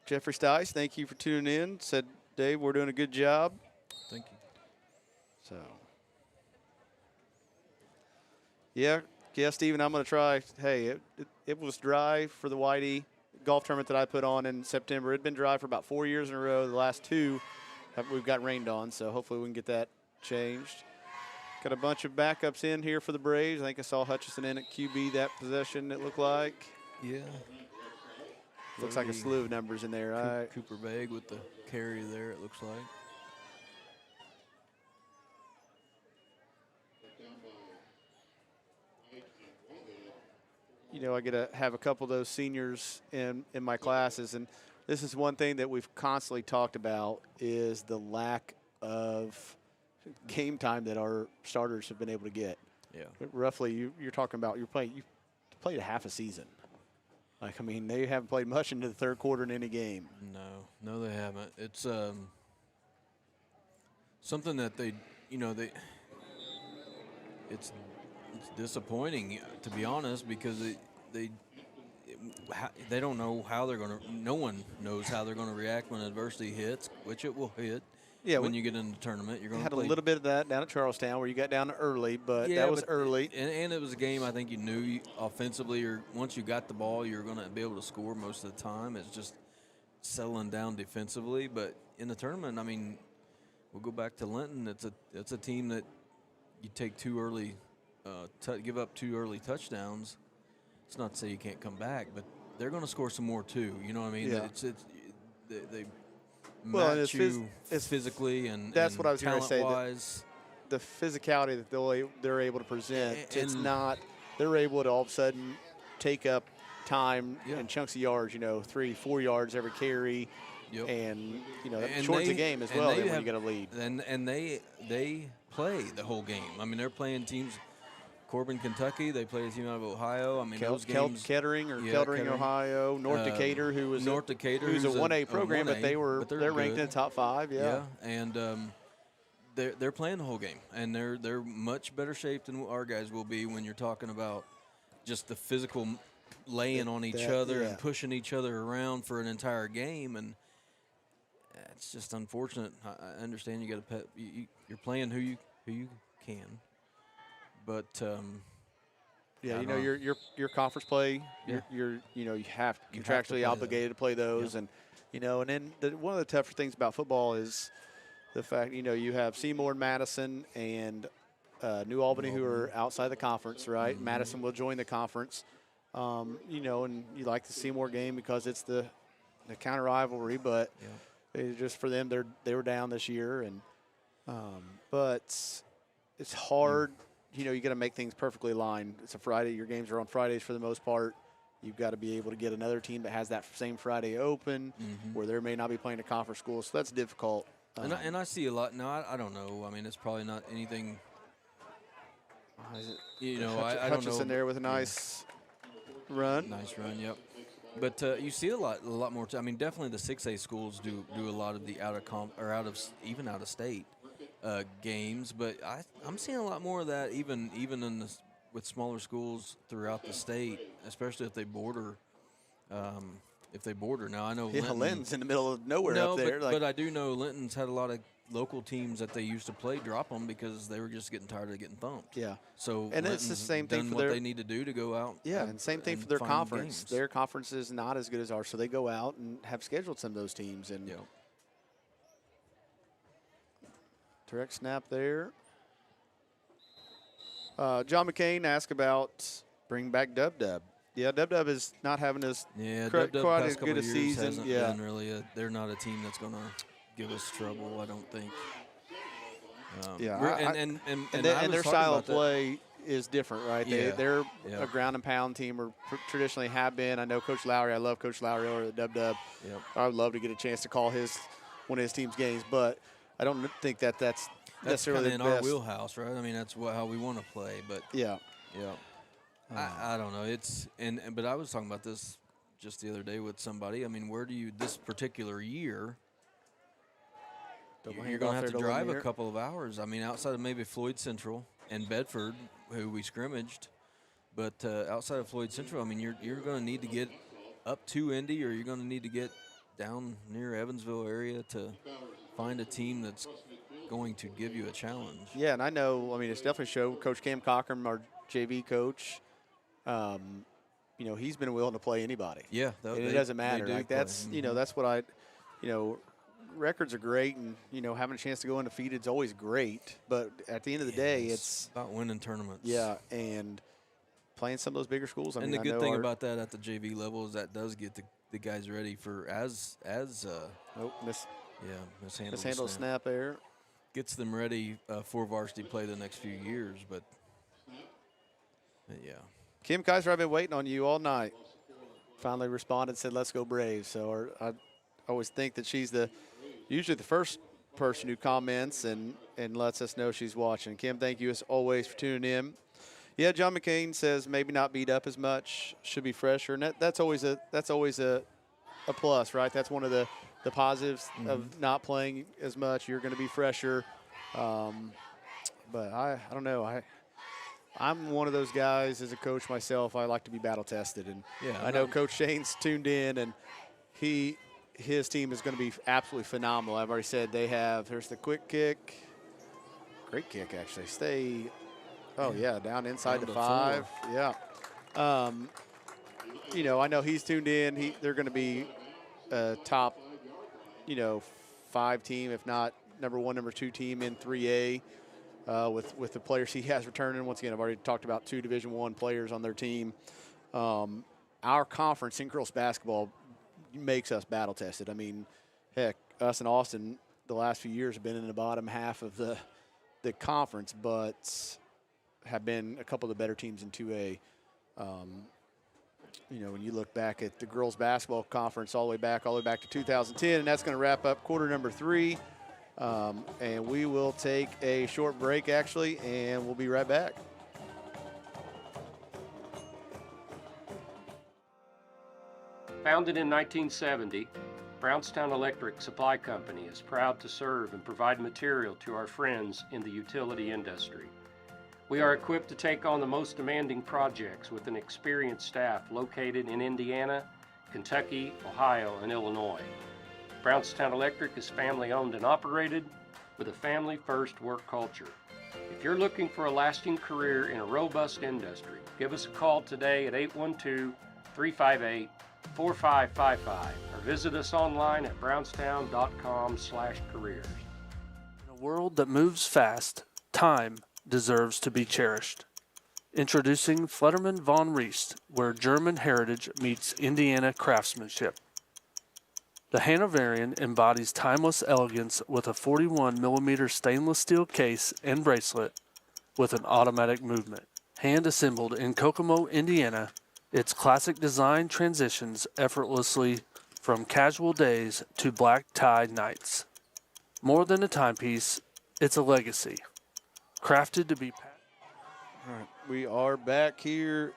Jeffrey Stice, thank you for tuning in. Said, Dave, we're doing a good job. Thank you. So, yeah, Stephen, I'm going to try. Hey, it was dry for the Whitey golf tournament that I put on in September. It had been dry for about 4 years in a row. The last two we've got rained on, so hopefully we can get that changed. Got a bunch of backups in here for the Braves. I think I saw Hutchison in at QB that possession, it looked like. Yeah. Looks like a slew of numbers in there. Right? Cooper Begg with the carry there, it looks like. You know, I get to have a couple of those seniors in my classes, and this is one thing that we've constantly talked about is the lack of game time that our starters have been able to get. Yeah. Roughly, you're talking about you played a half a season. Like, I mean, they haven't played much into the third quarter in any game. No, they haven't. It's something that it's disappointing, to be honest, because they don't know how they're going to. No one knows how they're going to react when adversity hits, which it will hit. Yeah, when you get into the tournament, you're going to play. Had a little bit of that down at Charlestown where you got down early, but that was early. And it was a game I think you knew offensively, or once you got the ball, you're going to be able to score most of the time. It's just settling down defensively. But in the tournament, I mean, we'll go back to Linton. It's a team that you take too early, give up 2 early touchdowns. It's not to say you can't come back, but they're going to score some more too. You know what I mean? Yeah. They match it's physically and that's what I was going to say. Wise. The physicality that they're able to present, it's not. They're able to all of a sudden take up time and chunks of yards. 3-4 yards every carry, and that shortens the game as well. When you get a lead, and they play the whole game. I mean, they're playing teams. Corbin, Kentucky. They play a team out of Ohio. I mean, those games. Kettering, Ohio. North Decatur, who's a 1A program, but they're ranked in the top 5. Yeah. And they're playing the whole game, and they're much better shape than our guys will be when you're talking about just the physical laying on each other and pushing each other around for an entire game, and it's just unfortunate. I understand you got to you're playing who you can, but yeah, your conference play, you have contractually obligated to play those, and and then one of the tougher things about football is the fact you have Seymour, Madison, and New Albany who are outside the conference, right? Mm-hmm. Madison will join the conference, and you like the Seymour game because it's the counter rivalry, but it's just for them they were down this year, and but it's hard. You got to make things perfectly aligned. It's a Friday. Your games are on Fridays for the most part. You've got to be able to get another team that has that same Friday open, where they may not be playing a conference school, so that's difficult. And I see a lot. No, I don't know. I mean, it's probably not anything. I don't know. Hutchinson there with a nice run. Nice run, yep. But you see a lot more. I mean, definitely the 6A schools do a lot of the even out of state games. But I'm seeing a lot more of that even with smaller schools throughout the state, especially if they border. Now I know Linton's in the middle of nowhere up there. But I do know Linton's had a lot of local teams that they used to play drop them because they were just getting tired of getting thumped. Yeah. So and it's the same thing for what they need to do to go out. Yeah, and same thing for their conference. Games. Their conference is not as good as ours, so they go out and have scheduled some of those teams. And direct snap there. John McCain asked about bringing back Dub. Yeah, Dub is not having as quite as good a season. Been really they're not a team that's going to give us trouble, I don't think. And their style of play is different, right? They're a ground and pound team, or traditionally have been. I know Coach Lowry. I love Coach Lowry over the Dub. I would love to get a chance to call one of his team's games, but I don't think that's necessarily in our wheelhouse, right? I mean, that's how we want to play. But I don't know. But I was talking about this just the other day with somebody. I mean, where do you this particular year? You're going to have to drive a couple of hours. I mean, outside of maybe Floyd Central and Bedford, who we scrimmaged, but outside of Floyd Central, I mean, you're going to need to get up to Indy, or you're going to need to get down near Evansville area to find a team that's going to give you a challenge. Yeah, and I know. I mean, it's definitely showed. Coach Cam Cochran, our JV coach, he's been willing to play anybody. Yeah, and it doesn't matter. Like that's that's what records are great, and having a chance to go undefeated is always great. But at the end of the day, it's about winning tournaments. Yeah, and playing some of those bigger schools. The good thing about that at the JV level is that does get the guys ready for mishandled snap there. Gets them ready for varsity play the next few years, but yeah. Kim Kaiser, I've been waiting on you all night. Finally responded, said, "Let's go Braves." So I always think that she's usually the first person who comments and lets us know she's watching. Kim, thank you as always for tuning in. Yeah, John McCain says maybe not beat up as much, should be fresher, and that's always a plus, right? That's one of the positives of not playing as much. You're going to be fresher, but I don't know. I'm one of those guys as a coach myself. I like to be battle tested, and I know Coach Shane's tuned in, and his team is going to be absolutely phenomenal. I've already said there's the quick kick. Great kick, actually. Down inside the 5. 4. Yeah. I know he's tuned in. They're going to be a top, 5 team, if not number 1, number 2 team in 3A with the players he has returning. Once again, I've already talked about 2 Division I players on their team. Our conference in girls basketball makes us battle tested. I mean, heck, us and Austin the last few years have been in the bottom half of the conference, but have been a couple of the better teams in 2A. When you look back at the girls basketball conference all the way back to 2010, and that's going to wrap up quarter number 3. And we will take a short break, actually, and we'll be right back. Founded in 1970, Brownstown Electric Supply Company is proud to serve and provide material to our friends in the utility industry. We are equipped to take on the most demanding projects with an experienced staff located in Indiana, Kentucky, Ohio, and Illinois. Brownstown Electric is family owned and operated with a family-first work culture. If you're looking for a lasting career in a robust industry, give us a call today at 812-358-4555 or visit us online at brownstown.com/careers. In a world that moves fast, time deserves to be cherished. Introducing Flederman von Riest, where German heritage meets Indiana craftsmanship. The Hanoverian embodies timeless elegance with a 41mm stainless steel case and bracelet with an automatic movement. Hand assembled in Kokomo, Indiana, its classic design transitions effortlessly from casual days to black tie nights. More than a timepiece, it's a legacy, crafted to be. All right, we are back here,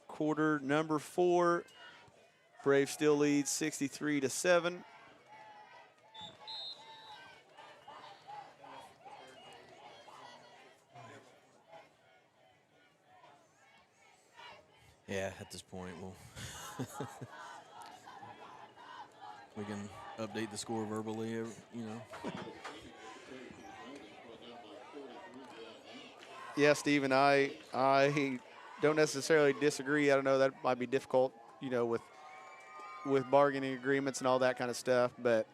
quarter number 4. Braves still lead 63-7. Yeah, at this point, we'll we can update the score verbally, you know. Yeah, Steve, and I don't necessarily disagree. I don't know, that might be difficult, you know, with bargaining agreements and all that kind of stuff. But,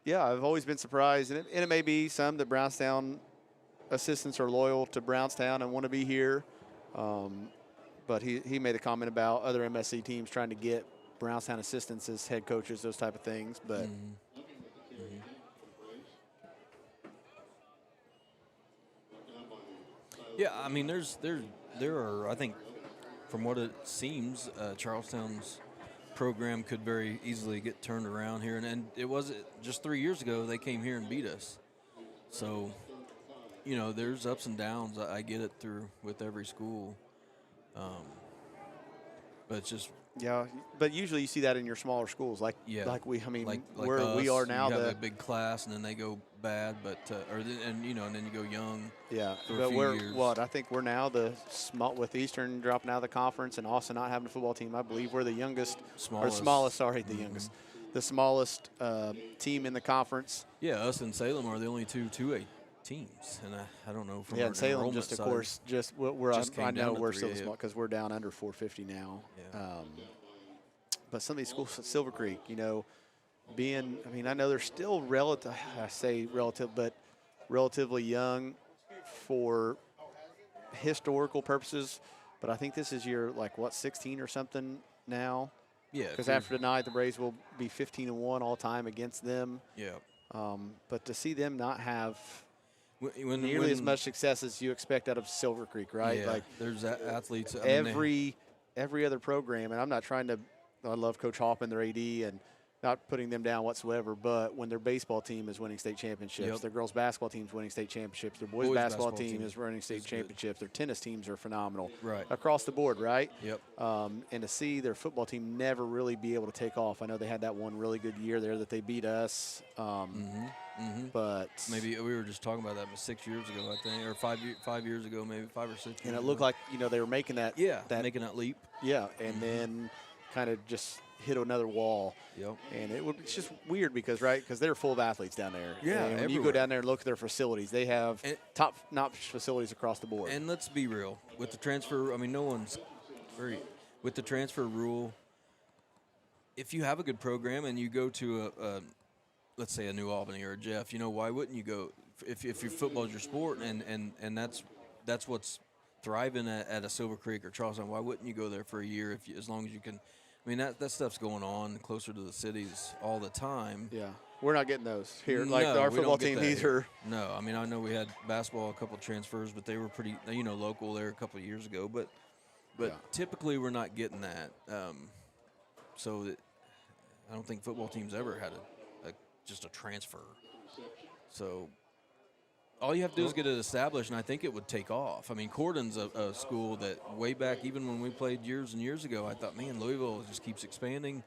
yeah, I've always been surprised. And it may be some that Brownstown assistants are loyal to Brownstown and want to be here. But he made a comment about other MSC teams trying to get Brownstown assistants as head coaches, those type of things. But yeah, I mean, there are, I think, from what it seems, Charlestown's program could very easily get turned around here. And it was just 3 years ago they came here and beat us. So, you know, there's ups and downs. I get it through with every school. But it's just. Yeah, but usually you see that in your smaller schools, like we us, where we are now. You have a big class, and then they go bad, but and you go young. Yeah, for but a few years. I think we're now with Eastern dropping out of the conference and also not having a football team. I believe we're the youngest, smallest. The smallest team in the conference. Yeah, us and Salem are the only two 2A teams, and I don't know from our and Salem just of side, course I know we're still small because we're down under 450 now. Yeah. But some of these schools, Silver Creek, you know, I know they're still relatively young for historical purposes, but I think this is year 16 or something now. Yeah. Because after tonight, the Braves will be 15-1 all time against them. Yeah. But to see them not have nearly as much success as you expect out of Silver Creek, right? Yeah, there's athletes. Every other program, and I'm not trying to. I love Coach Hoffman, their AD, and not putting them down whatsoever. But when their baseball team is winning state championships, their girls basketball team is winning state championships, their boys basketball team is winning state championships, their tennis teams are phenomenal, across the board, right? Yep. And to see their football team never really be able to take off. I know they had that one really good year there that they beat us. But maybe we were just talking about that 6 years ago, I think, or 5 years ago, maybe 5 or 6 years and it ago. looked like they were making that. Yeah, making that leap. Yeah, and then kind of just hit another wall. Yep. And it's just weird because they're full of athletes down there. Yeah, and when you go down there and look at their facilities, they have top-notch facilities across the board. And let's be real, with the transfer, I mean, with the transfer rule, if you have a good program and you go to let's say a New Albany or a Jeff, why wouldn't you go if your football is your sport and that's what's thriving at a Silver Creek or Charleston? Why wouldn't you go there for a year as long as you can? I mean, that stuff's going on closer to the cities all the time. Yeah, we're not getting those here. No, our we football don't get team, that here. No, I mean, I know we had basketball, a couple of transfers, but they were pretty, local there a couple of years ago. But typically we're not getting that. So I don't think football teams ever had just a transfer. So all you have to do is get it established, and I think it would take off. I mean, Corden's a school that way back, even when we played years and years ago, I thought, man, Louisville just keeps expanding.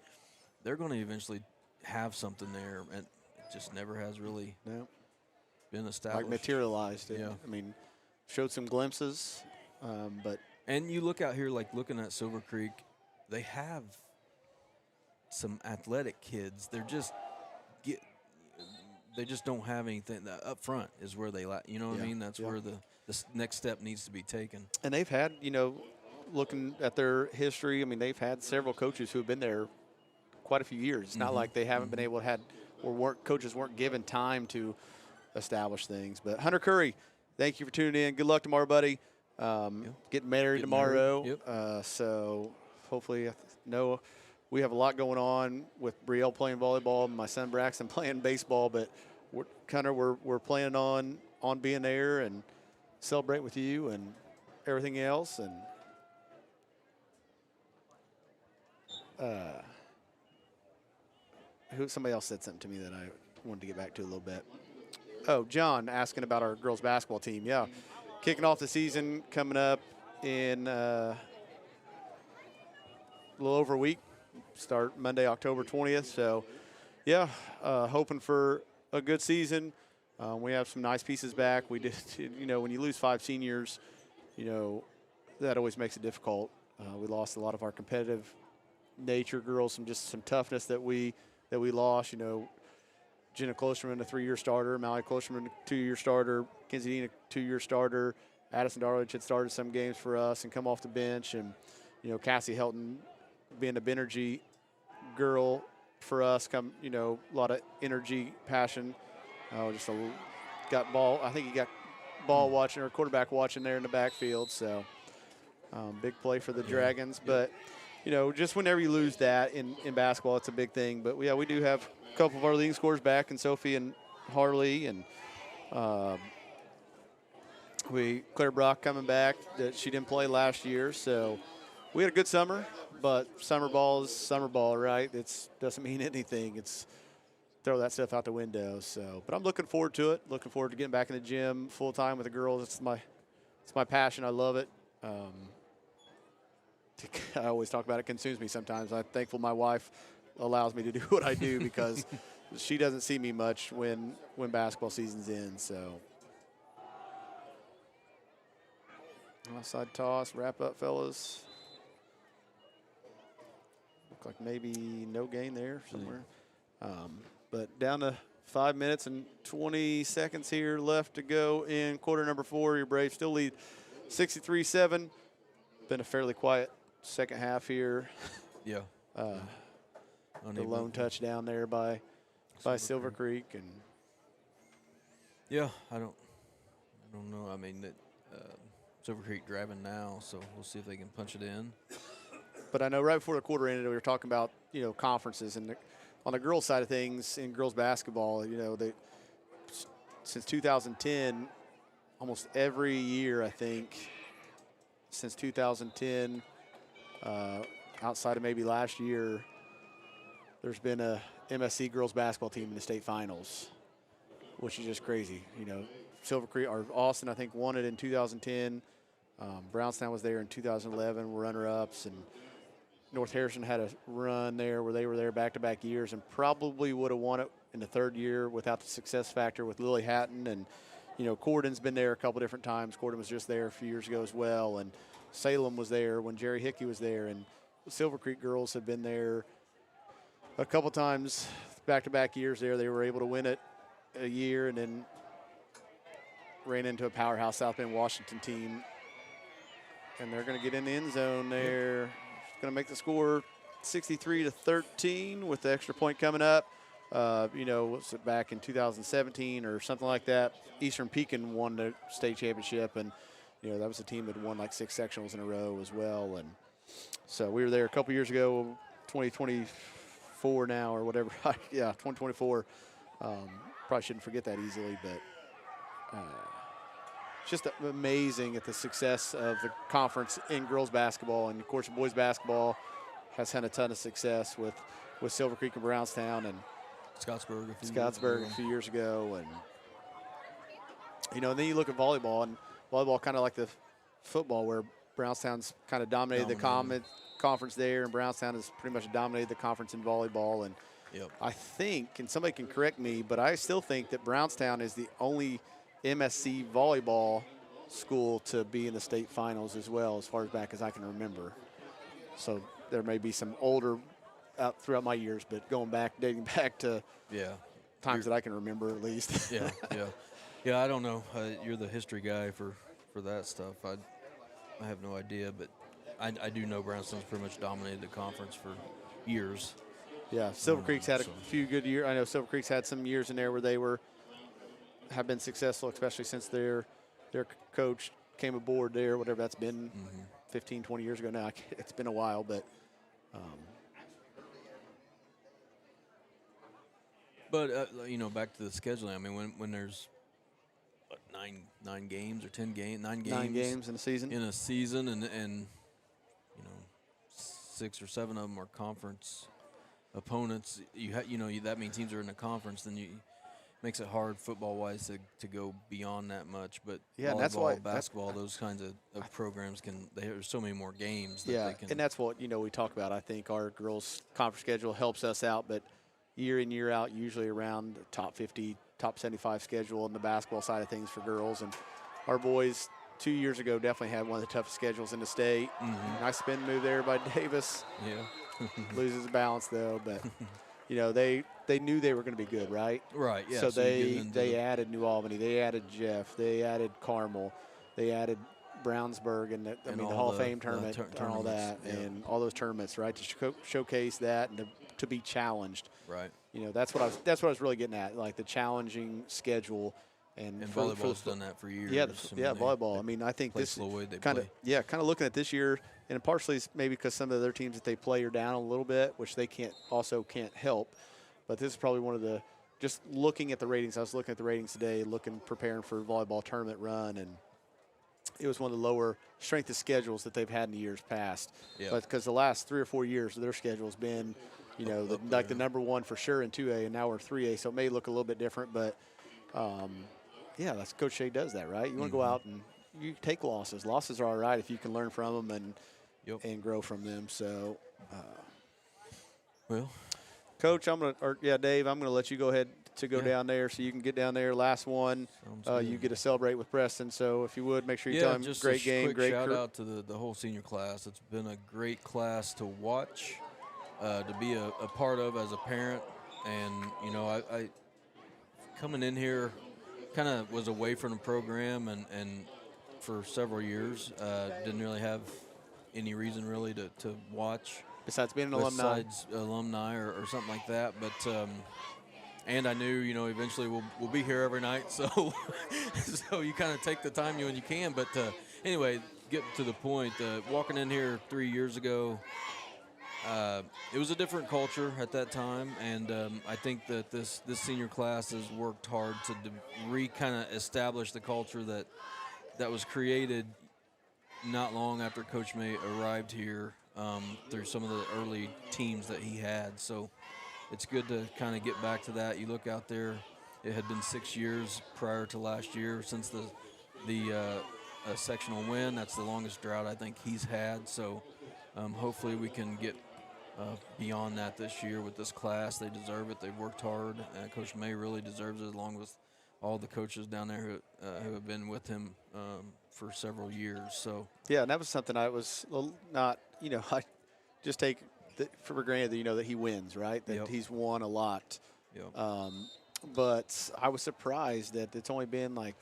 They're going to eventually have something there, and it just never has really been established. Like materialized. Yeah. I mean, showed some glimpses, but. And you look out here, like looking at Silver Creek, they have some athletic kids. They just don't have anything. Up front is where they lack. You know what I mean? That's where the next step needs to be taken. And they've had, looking at their history, I mean, they've had several coaches who have been there quite a few years. It's not like they haven't been able to coaches weren't given time to establish things. But Hunter Curry, thank you for tuning in. Good luck tomorrow, buddy. Getting married tomorrow. Yep. So hopefully, we have a lot going on with Brielle playing volleyball and my son Braxton playing baseball, but we're planning on being there and celebrate with you and everything else. And somebody else said something to me that I wanted to get back to a little bit. Oh, John asking about our girls basketball team. Yeah, kicking off the season coming up in a little over a week. Start Monday, October 20th. So, yeah, hoping for a good season. We have some nice pieces back. We did, when you lose 5 seniors, that always makes it difficult. We lost a lot of our competitive nature girls, some toughness that we lost. Jenna Klosterman, a 3-year starter, Mallory Klosterman, a 2-year starter, Kenzie Dean, a 2-year starter. Addison Darledge had started some games for us and come off the bench, and Cassie Helton being a Benergy girl for us, a lot of energy, passion. Got ball. I think he got ball watching or quarterback watching there in the backfield. So big play for the Dragons. But just whenever you lose that in basketball, it's a big thing. But we do have a couple of our leading scorers back, and Sophie and Harley, and Claire Brock coming back. That she didn't play last year, so we had a good summer. But summer ball is summer ball, right? It doesn't mean anything. It's throw that stuff out the window. So, but I'm looking forward to it. Looking forward to getting back in the gym full time with the girls. It's my passion. I love it. I always talk about it. Consumes me sometimes. I'm thankful my wife allows me to do what I do because she doesn't see me much when basketball season's in. So, outside toss, wrap up, fellas. Look like maybe no gain there somewhere. But down to 5 minutes and 20 seconds here left to go in quarter number 4. Your Braves still lead 63-7. Been a fairly quiet second half here. Yeah. The lone touchdown there by Silver Creek, and yeah, I don't know. I mean, Silver Creek driving now, so we'll see if they can punch it in. But I know right before the quarter ended, we were talking about conferences, and on the girls' side of things in girls basketball, since 2010, almost every year I think since 2010, outside of maybe last year, there's been a MSC girls basketball team in the state finals, which is just crazy. Silver Creek or Austin, I think, won it in 2010. Brownstown was there in 2011, were runner-ups, and North Harrison had a run there where they were there back-to-back years and probably would have won it in the third year without the success factor with Lily Hatton. And, Corden's been there a couple different times. Corden was just there a few years ago as well. And Salem was there when Jerry Hickey was there. And Silver Creek girls have been there a couple times back-to-back years there. They were able to win it a year and then ran into a powerhouse South Bend Washington team. And they're going to get in the end zone there. Going to make the score 63-13 with the extra point coming up. Was it back in 2017 or something like that? Eastern Pekin won the state championship, and that was a team that won like 6 sectionals in a row as well. And so we were there a couple years ago, 2024 now or whatever. Yeah, 2024. Probably shouldn't forget that easily, but just amazing at the success of the conference in girls basketball. And, of course, boys basketball has had a ton of success with Silver Creek and Brownstown and Scottsburg a few years ago. And You know, and then you look at volleyball, and volleyball kind of like the football, where Brownstown's kind of dominated the conference there, and Brownstown has pretty much dominated the conference in volleyball. And I think, and somebody can correct me, but I still think that Brownstown is the only MSC volleyball school to be in the state finals as well, as far as back as I can remember. So there may be some older out throughout my years, but dating back to times that I can remember at least. Yeah, I don't know. You're the history guy for that stuff. I have no idea, but I do know Brownstown's pretty much dominated the conference for years. Yeah, Silver Creek's had a few good years. I know Silver Creek's had some years in there where they have been successful, especially since their coach came aboard there, whatever that's been, 15, 20 years ago now. It's been a while, but you know, back to the scheduling. I mean, when there's nine games or 10 games, 9 games. 9 games in a season. And you know, 6 or 7 of them are conference opponents. That means teams are in the conference. Then makes it hard football-wise to go beyond that much. But yeah, volleyball, that's why basketball, those kinds of programs there's so many more games. That they can, and that's what we talk about. I think our girls' conference schedule helps us out, but year in, year out, usually around the top 50, top 75 schedule on the basketball side of things for girls. And our boys 2 years ago definitely had one of the toughest schedules in the state. Nice spin move there by Davis. Yeah. Loses balance though, but they knew they were going to be good, right? Right. Yeah. So they added New Albany, they added Jeff, they added Carmel, they added Brownsburg, and the Hall of Fame tournament and all that, and all those tournaments, right, to showcase that and to be challenged. Right. That's what I was really getting at, like the challenging schedule. And volleyball's done that for years. Volleyball. I mean, I think this kind of looking at this year, and partially maybe because some of the other teams that they play are down a little bit, which they can't help. But this is probably one of the, just looking at the ratings. I was looking at the ratings today, preparing for a volleyball tournament run, and it was one of the lower strength of schedules that they've had in the years past. Yeah. But because the last 3 or 4 years, their schedule's been, like the number one for sure in 2A, and now we're 3A, so it may look a little bit different, but. That's Coach Shea does that, right? You want to go out and you take losses. Losses are all right if you can learn from them and grow from them. So, Coach, Dave, I'm gonna let you go ahead to go down there so you can get down there. Last one, you get to celebrate with Preston. So if you would, make sure you tell him just great game, quick great shout out to the whole senior class. It's been a great class to watch, to be a part of as a parent, and I coming in here. Kind of was away from the program and for several years. Didn't really have any reason really to watch. Besides being an alumni. Besides alumni or something like that. But and I knew, eventually we'll be here every night. So so you kind of take the time when you can. But anyway, get to the point. Walking in here 3 years ago, it was a different culture at that time, and I think that this senior class has worked hard to kind of establish the culture that was created not long after Coach May arrived here through some of the early teams that he had. So it's good to kind of get back to that. You look out there, it had been 6 years prior to last year since the sectional win. That's the longest drought I think he's had. So hopefully we can get beyond that this year with this class. They deserve it. They've worked hard. Coach May really deserves it, along with all the coaches down there who have been with him for several years. So yeah, and that was something I was not, I just take for granted that that he wins, right? That he's won a lot. But I was surprised that it's only been like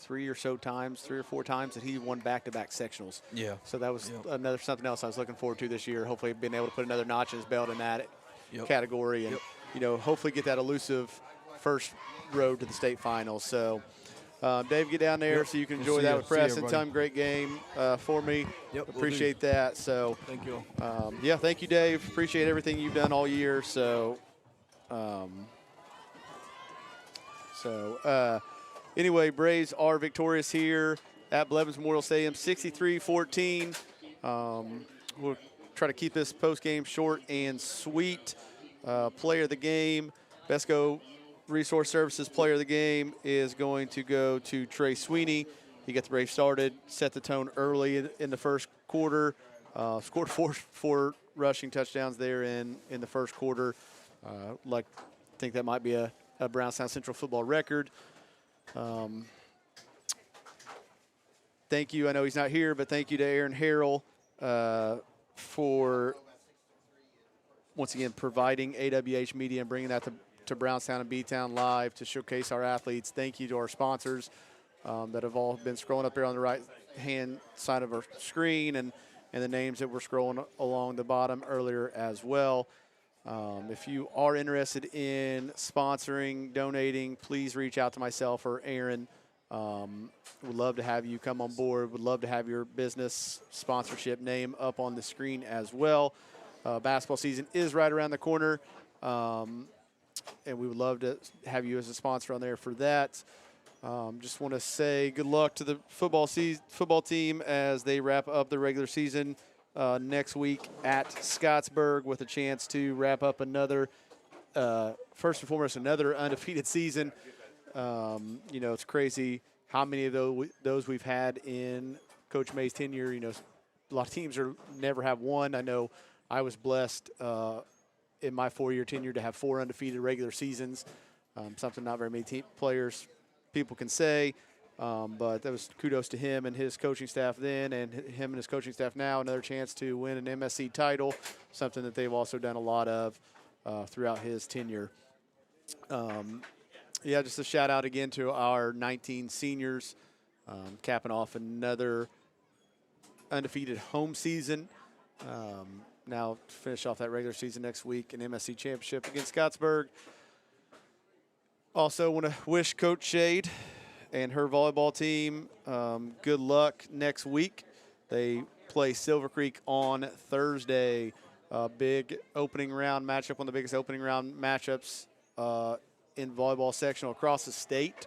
3 or 4 times that he won back-to-back sectionals. Yeah. So that was another something else I was looking forward to this year. Hopefully being able to put another notch in his belt in that category and, hopefully get that elusive first road to the state finals. So, Dave, get down there so you can enjoy that with Preston. Tell him great game for me. Appreciate that. So, thank you. Thank you, Dave. Appreciate everything you've done all year. So, anyway, Braves are victorious here at Blevins Memorial Stadium, 63-14. We'll try to keep this post-game short and sweet. Player of the game, Vesco Resource Services Player of the Game is going to go to Trey Sweeney. He got the Braves started, set the tone early in the first quarter, scored four rushing touchdowns there in the first quarter. I think that might be a Brownstown Central football record. Thank you. I know he's not here, but thank you to Aaron Harrell for, once again, providing AWH Media and bringing that to Brownstown and B-Town Live to showcase our athletes. Thank you to our sponsors that have all been scrolling up here on the right-hand side of our screen, and the names that were scrolling along the bottom earlier as well. If you are interested in sponsoring, donating, please reach out to myself or Aaron. Would love to have you come on board. Would love to have your business sponsorship name up on the screen as well. Basketball season is right around the corner, and we would love to have you as a sponsor on there for that. Just want to say good luck to the football team as they wrap up the regular season next week at Scottsburg with a chance to wrap up another, first and foremost, another undefeated season. It's crazy how many of those we've had in Coach May's tenure. A lot of teams never have one. I know I was blessed in my 4-year tenure to have 4 undefeated regular seasons, something not very many people can say, but that was kudos to him and his coaching staff then, and him and his coaching staff now. Another chance to win an MSC title, something that they've also done a lot of throughout his tenure. Just a shout out again to our 19 seniors, capping off another undefeated home season. Now finish off that regular season next week, an MSC championship against Scottsburg. Also want to wish Coach Shade and her volleyball team good luck next week. They play Silver Creek on Thursday. Big opening round matchup, one of the biggest opening round matchups in volleyball sectional across the state.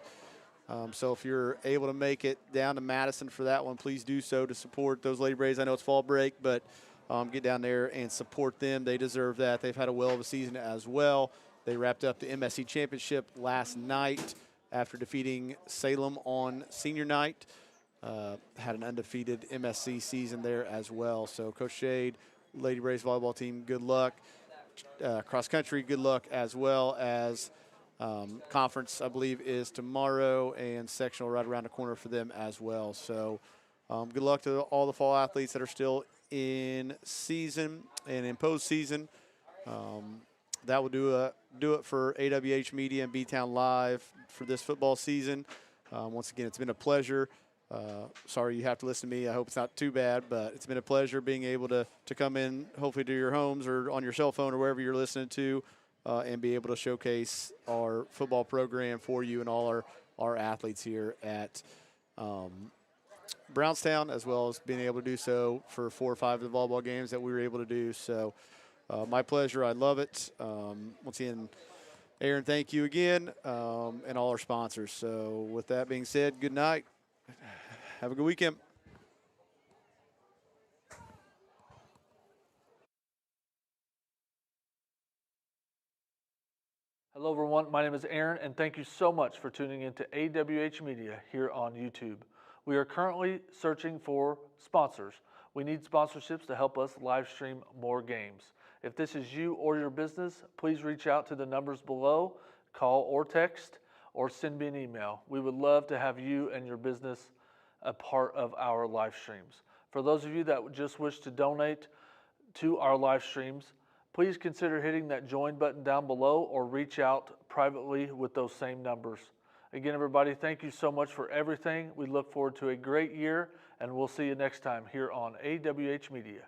So if you're able to make it down to Madison for that one, please do so to support those Lady Braves. I know it's fall break, but get down there and support them. They deserve that. They've had a well of a season as well. They wrapped up the MSC championship last night after defeating Salem on senior night. Had an undefeated MSC season there as well. So Coach Shade, Lady Braves volleyball team, good luck. Cross country, good luck as well as conference, I believe, is tomorrow, and sectional right around the corner for them as well. So good luck to all the fall athletes that are still in season and in postseason. That will do it for AWH Media and B-Town Live for this football season. Once again, it's been a pleasure. Sorry you have to listen to me. I hope it's not too bad, but it's been a pleasure being able to come in, hopefully to your homes or on your cell phone or wherever you're listening to, and be able to showcase our football program for you and all our athletes here at Brownstown, as well as being able to do so for 4 or 5 of the volleyball games that we were able to do. So my pleasure. I love it. Once again, Aaron, thank you again, and all our sponsors. So with that being said, good night. Have a good weekend. Hello, everyone. My name is Aaron, and thank you so much for tuning in to AWH Media here on YouTube. We are currently searching for sponsors. We need sponsorships to help us live stream more games. If this is you or your business, please reach out to the numbers below, call or text, or send me an email. We would love to have you and your business a part of our live streams. For those of you that just wish to donate to our live streams, please consider hitting that join button down below or reach out privately with those same numbers. Again, everybody, thank you so much for everything. We look forward to a great year, and we'll see you next time here on AWH Media.